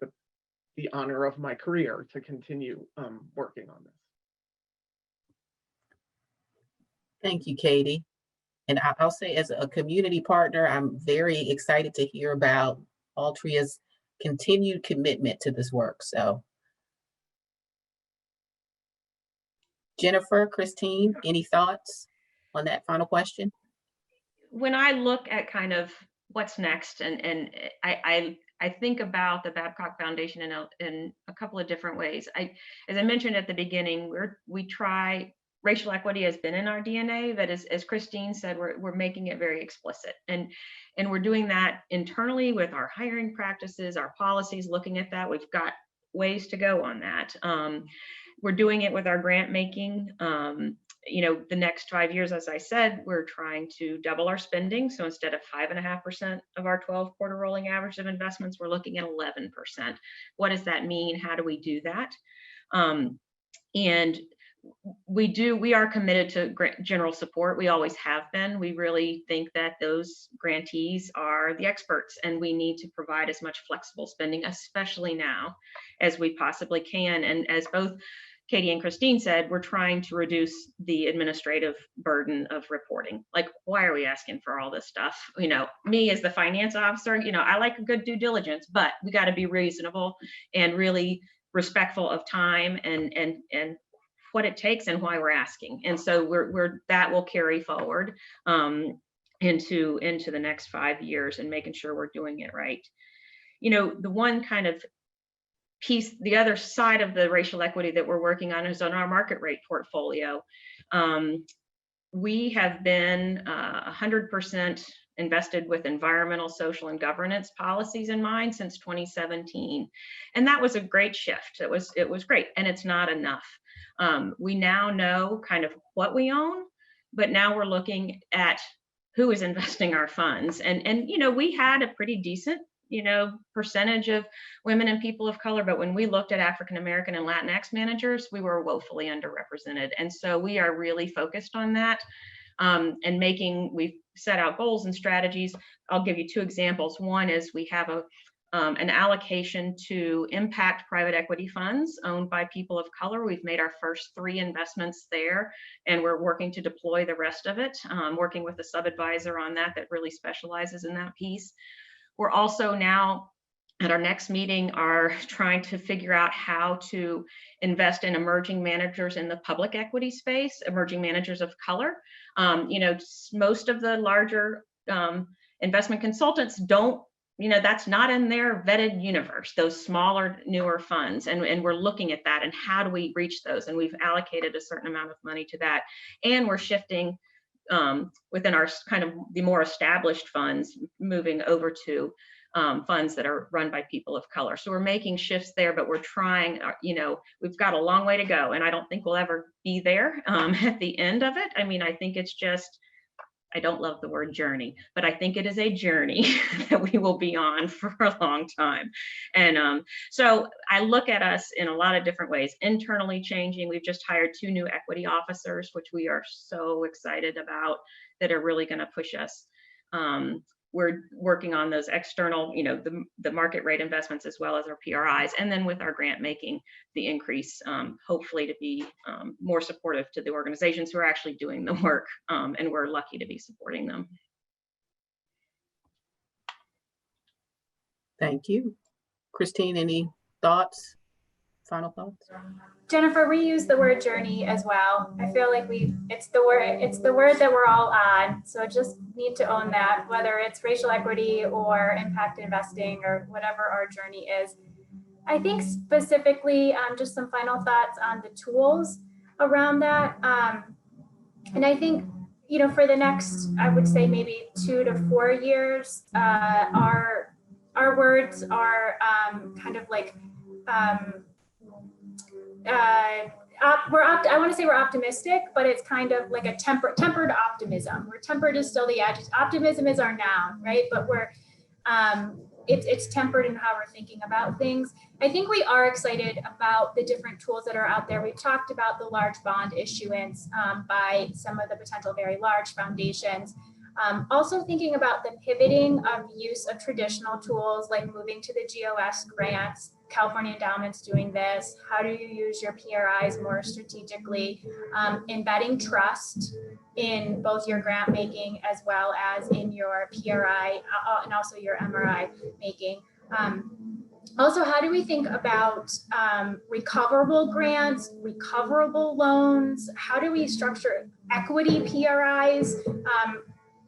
the honor of my career to continue working on this. Thank you, Katie. And I'll say, as a community partner, I'm very excited to hear about Altria's continued commitment to this work. So, Jennifer, Christine, any thoughts on that final question? When I look at kind of what's next, and I think about the Babcock Foundation in a couple of different ways. As I mentioned at the beginning, we try. Racial equity has been in our DNA, but as Christine said, we're making it very explicit, and we're doing that internally with our hiring practices, our policies, looking at that. We've got ways to go on that. We're doing it with our grant making. The next 5 years, as I said, we're trying to double our spending. So instead of 5.5% of our 12-quarter rolling average of investments, we're looking at 11%. What does that mean? How do we do that? And we are committed to general support. We always have been. We really think that those grantees are the experts, and we need to provide as much flexible spending, especially now, as we possibly can. And as both Katie and Christine said, we're trying to reduce the administrative burden of reporting. Like, why are we asking for all this stuff? Me as the finance officer, I like a good due diligence, but we got to be reasonable and really respectful of time and what it takes and why we're asking. And so that will carry forward into the next 5 years, and making sure we're doing it right. The one kind of piece, the other side of the racial equity that we're working on is on our market rate portfolio. We have been 100% invested with environmental, social, and governance policies in mind since 2017. And that was a great shift. It was great, and it's not enough. We now know kind of what we own, but now we're looking at who is investing our funds. And we had a pretty decent, percentage of women and people of color, but when we looked at African American and Latinx managers, we were woefully underrepresented. And so we are really focused on that. And we've set out goals and strategies. I'll give you 2 examples. One is we have an allocation to impact private equity funds owned by people of color. We've made our first 3 investments there, and we're working to deploy the rest of it, working with a sub-advisor on that really specializes in that piece. We're also now at our next meeting are trying to figure out how to invest in emerging managers in the public equity space, emerging managers of color. Most of the larger investment consultants don't, that's not in their vetted universe, those smaller, newer funds. And we're looking at that and how do we reach those? And we've allocated a certain amount of money to that. And we're shifting within our kind of the more established funds, moving over to funds that are run by people of color. So we're making shifts there, but we're trying, we've got a long way to go. And I don't think we'll ever be there at the end of it. I mean, I think it's just, I don't love the word journey, but I think it is a journey that we will be on for a long time. And so I look at us in a lot of different ways, internally changing. We've just hired 2 new equity officers, which we are so excited about, that are really going to push us. We're working on those external, the market rate investments as well as our PRIs, and then with our grant making, the increase, hopefully to be more supportive to the organizations who are actually doing the work, and we're lucky to be supporting them. Thank you. Christine, any thoughts? Final thoughts? Jennifer, we use the word journey as well. I feel like it's the word that we're all on. So just need to own that, whether it's racial equity or impact investing or whatever our journey is. I think specifically, just some final thoughts on the tools around that. And I think, you know, for the next, I would say maybe 2 to 4 years, our words are kind of like, I want to say we're optimistic, but it's kind of like a tempered optimism. Where tempered is still the adjective. Optimism is our noun, right? But we're it's tempered in how we're thinking about things. I think we are excited about the different tools that are out there. We've talked about the large bond issuance by some of the potential very large foundations. Also thinking about the pivoting of use of traditional tools like moving to the GOS grants, California endowments doing this. How do you use your PRIs more strategically? Embedding trust in both your grant making as well as in your PRI and also your MRI making. Also, how do we think about recoverable grants, recoverable loans? How do we structure equity PRIs?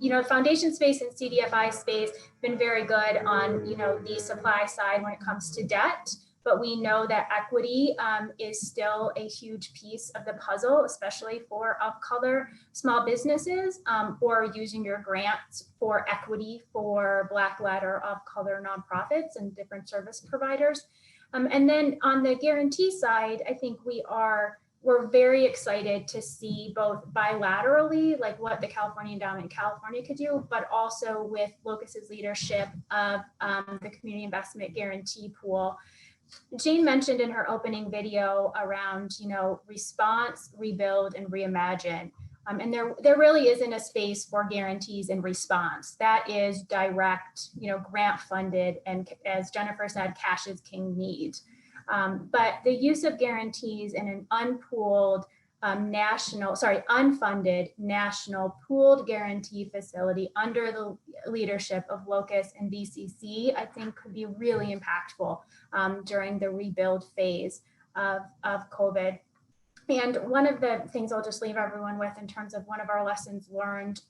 You know, foundation space and CDFI space been very good on, you know, the supply side when it comes to debt, but we know that equity is still a huge piece of the puzzle, especially for off-color small businesses or using your grants for equity for Black-led or off-color nonprofits and different service providers. And then on the guarantee side, I think we're very excited to see both bilaterally, like what the California Endowment in California could do, but also with Locus's leadership of the Community Investment Guarantee Pool. Jane mentioned in her opening video around, you know, response, rebuild, and reimagine. And there really isn't a space for guarantees in response. That is direct, you know, grant funded, and as Jennifer said, cash is king need. But the use of guarantees in an unpooled unfunded national pooled guarantee facility under the leadership of Locus and VCC, I think could be really impactful during the rebuild phase of COVID. And one of the things I'll just leave everyone with in terms of one of our lessons learned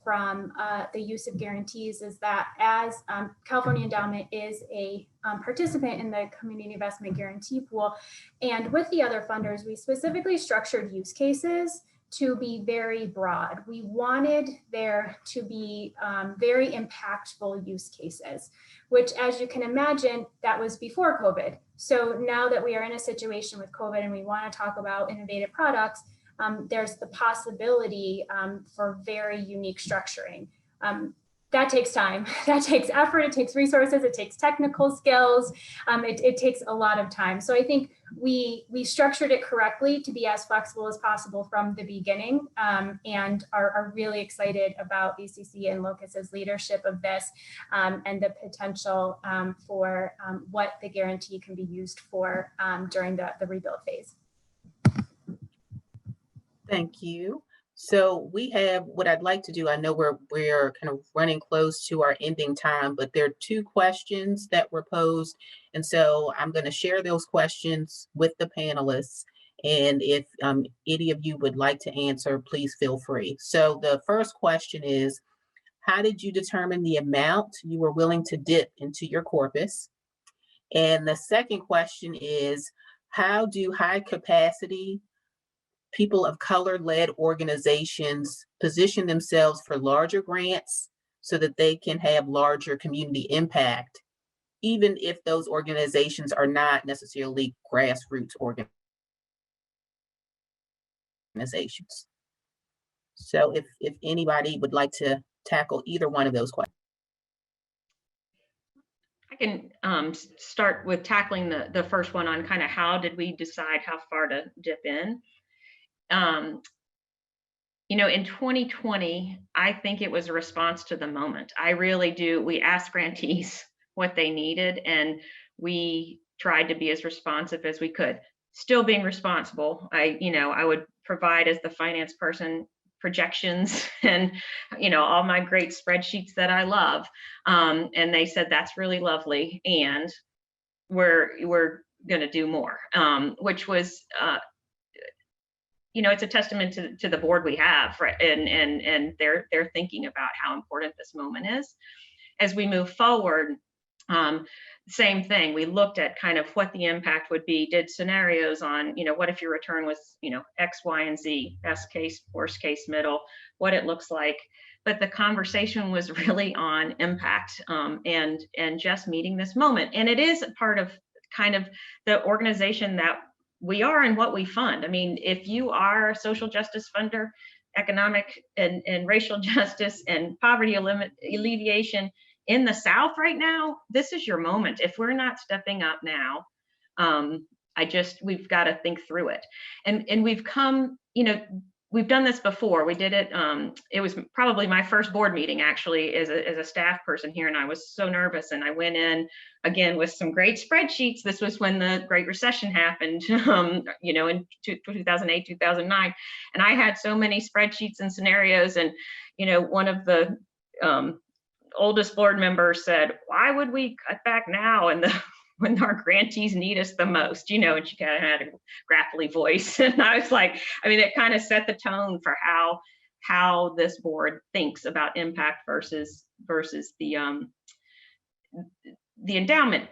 from the use of guarantees is that as California Endowment is a participant in the Community Investment Guarantee Pool, and with the other funders, we specifically structured use cases to be very broad. We wanted there to be very impactful use cases, which, as you can imagine, that was before COVID. So now that we are in a situation with COVID and we want to talk about innovative products, there's the possibility for very unique structuring. That takes time, that takes effort, it takes resources, it takes technical skills, it takes a lot of time. So I think we structured it correctly to be as flexible as possible from the beginning, and are really excited about VCC and Locus's leadership of this and the potential for what the guarantee can be used for during the rebuild phase. Thank you. So we have what I'd like to do. I know we're kind of running close to our ending time, but there are 2 questions that were posed. And so I'm going to share those questions with the panelists. And if any of you would like to answer, please feel free. So the first question is, how did you determine the amount you were willing to dip into your corpus? And the second question is, how do high capacity people of color-led organizations position themselves for larger grants so that they can have larger community impact, even if those organizations are not necessarily grassroots organizations? So if anybody would like to tackle either one of those questions. I can start with tackling the first one on kind of how did we decide how far to dip in. You know, in 2020, I think it was a response to the moment. I really do. We asked grantees what they needed, and we tried to be as responsive as we could. Still being responsible, I would provide as the finance person projections and, all my great spreadsheets that I love. And they said, that's really lovely. And we're going to do more, which was, it's a testament to the board we have, right? And they're thinking about how important this moment is. As we move forward, same thing. We looked at kind of what the impact would be, did scenarios on, what if your return was, X, Y, and Z, best case, worst case, middle, what it looks like. But the conversation was really on impact, and just meeting this moment. And it is a part of kind of the organization that we are and what we fund. I mean, if you are a social justice funder, economic and racial justice and poverty alleviation in the South right now, this is your moment. If we're not stepping up now, we've got to think through it. And we've come, we've done this before. We did it. It was probably my first board meeting actually as a staff person here. And I was so nervous. And I went in again with some great spreadsheets. This was when the Great Recession happened, in 2008, 2009. And I had so many spreadsheets and scenarios. And, one of the oldest board members said, why would we cut back now? And when our grantees need us the most, and she kind of had a gravelly voice. And I was like, it kind of set the tone for how this board thinks about impact versus the endowment.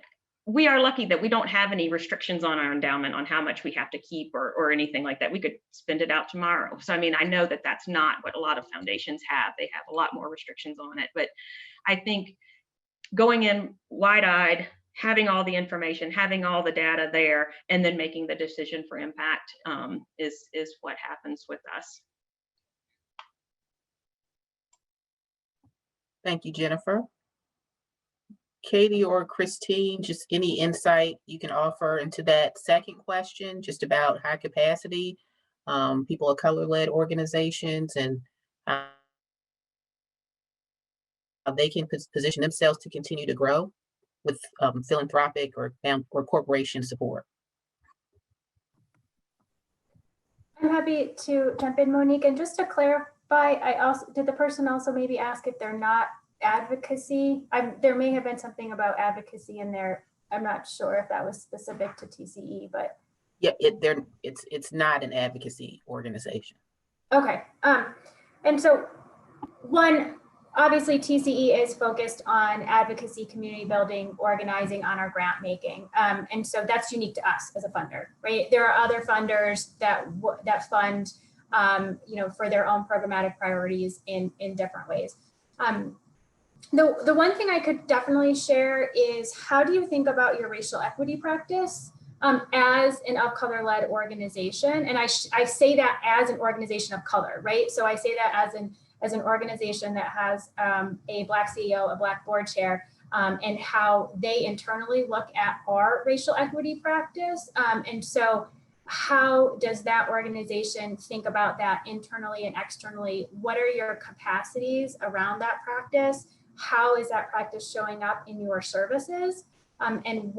We are lucky that we don't have any restrictions on our endowment on how much we have to keep or anything like that. We could spend it out tomorrow. So, I know that that's not what a lot of foundations have. They have a lot more restrictions on it. But I think going in wide-eyed, having all the information, having all the data there, and then making the decision for impact is what happens with us. Thank you, Jennifer. Katie or Christine, just any insight you can offer into that second question, just about high capacity, people of color-led organizations, and how they can position themselves to continue to grow with philanthropic or corporation support. I'm happy to jump in, Monique. And just to clarify, did the person also maybe ask if they're not advocacy? There may have been something about advocacy in there. I'm not sure if that was specific to TCE, but yeah, it's not an advocacy organization. Okay. And so obviously TCE is focused on advocacy, community building, organizing on our grant making. And so that's unique to us as a funder, right? There are other funders that fund, for their own programmatic priorities in different ways. The one thing I could definitely share is, how do you think about your racial equity practice as an of-color-led organization? And I say that as an organization of color, right? So I say that as an organization that has a Black CEO, a Black board chair, and how they internally look at our racial equity practice. And so how does that organization think about that internally and externally? What are your capacities around that practice? How is that practice showing up in your services? And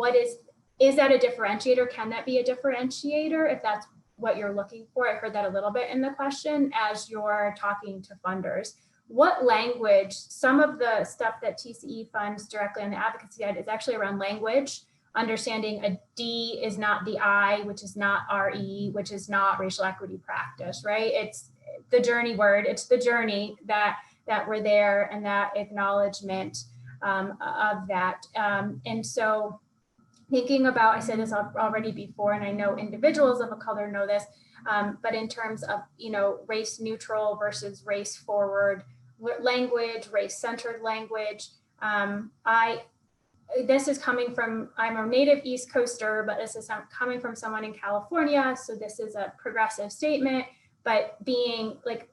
is that a differentiator? Can that be a differentiator if that's what you're looking for? I heard that a little bit in the question as you're talking to funders. What language, some of the stuff that TCE funds directly on the advocacy side is actually around language, understanding a D is not the I, which is not RE, which is not racial equity practice, right? It's the journey word, it's the journey that we're there, and that acknowledgement of that. And so thinking about, I said this already before, and I know individuals of a color know this, but in terms of, race neutral versus race forward language, race centered language, this is coming from, I'm a native East Coaster, but this is coming from someone in California. So this is a progressive statement, but being like,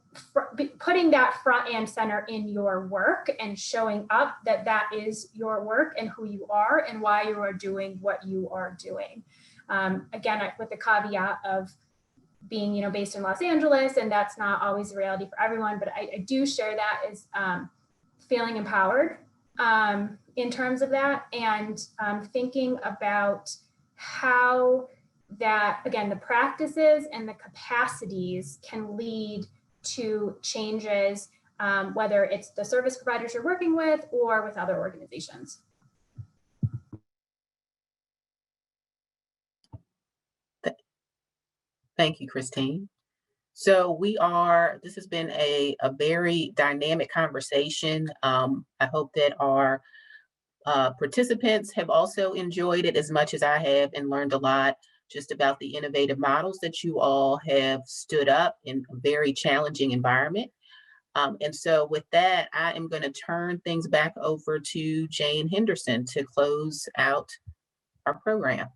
putting that front and center in your work and showing up that is your work and who you are and why you are doing what you are doing. Again, with the caveat of being, based in Los Angeles, and that's not always the reality for everyone, but I do share that as feeling empowered in terms of that, and thinking about how that, again, the practices and the capacities can lead to changes, whether it's the service providers you're working with or with other organizations. Thank you, Christine. So this has been a very dynamic conversation. I hope that our participants have also enjoyed it as much as I have and learned a lot just about the innovative models that you all have stood up in a very challenging environment. And so with that, I am going to turn things back over to Jane Henderson to close out our program.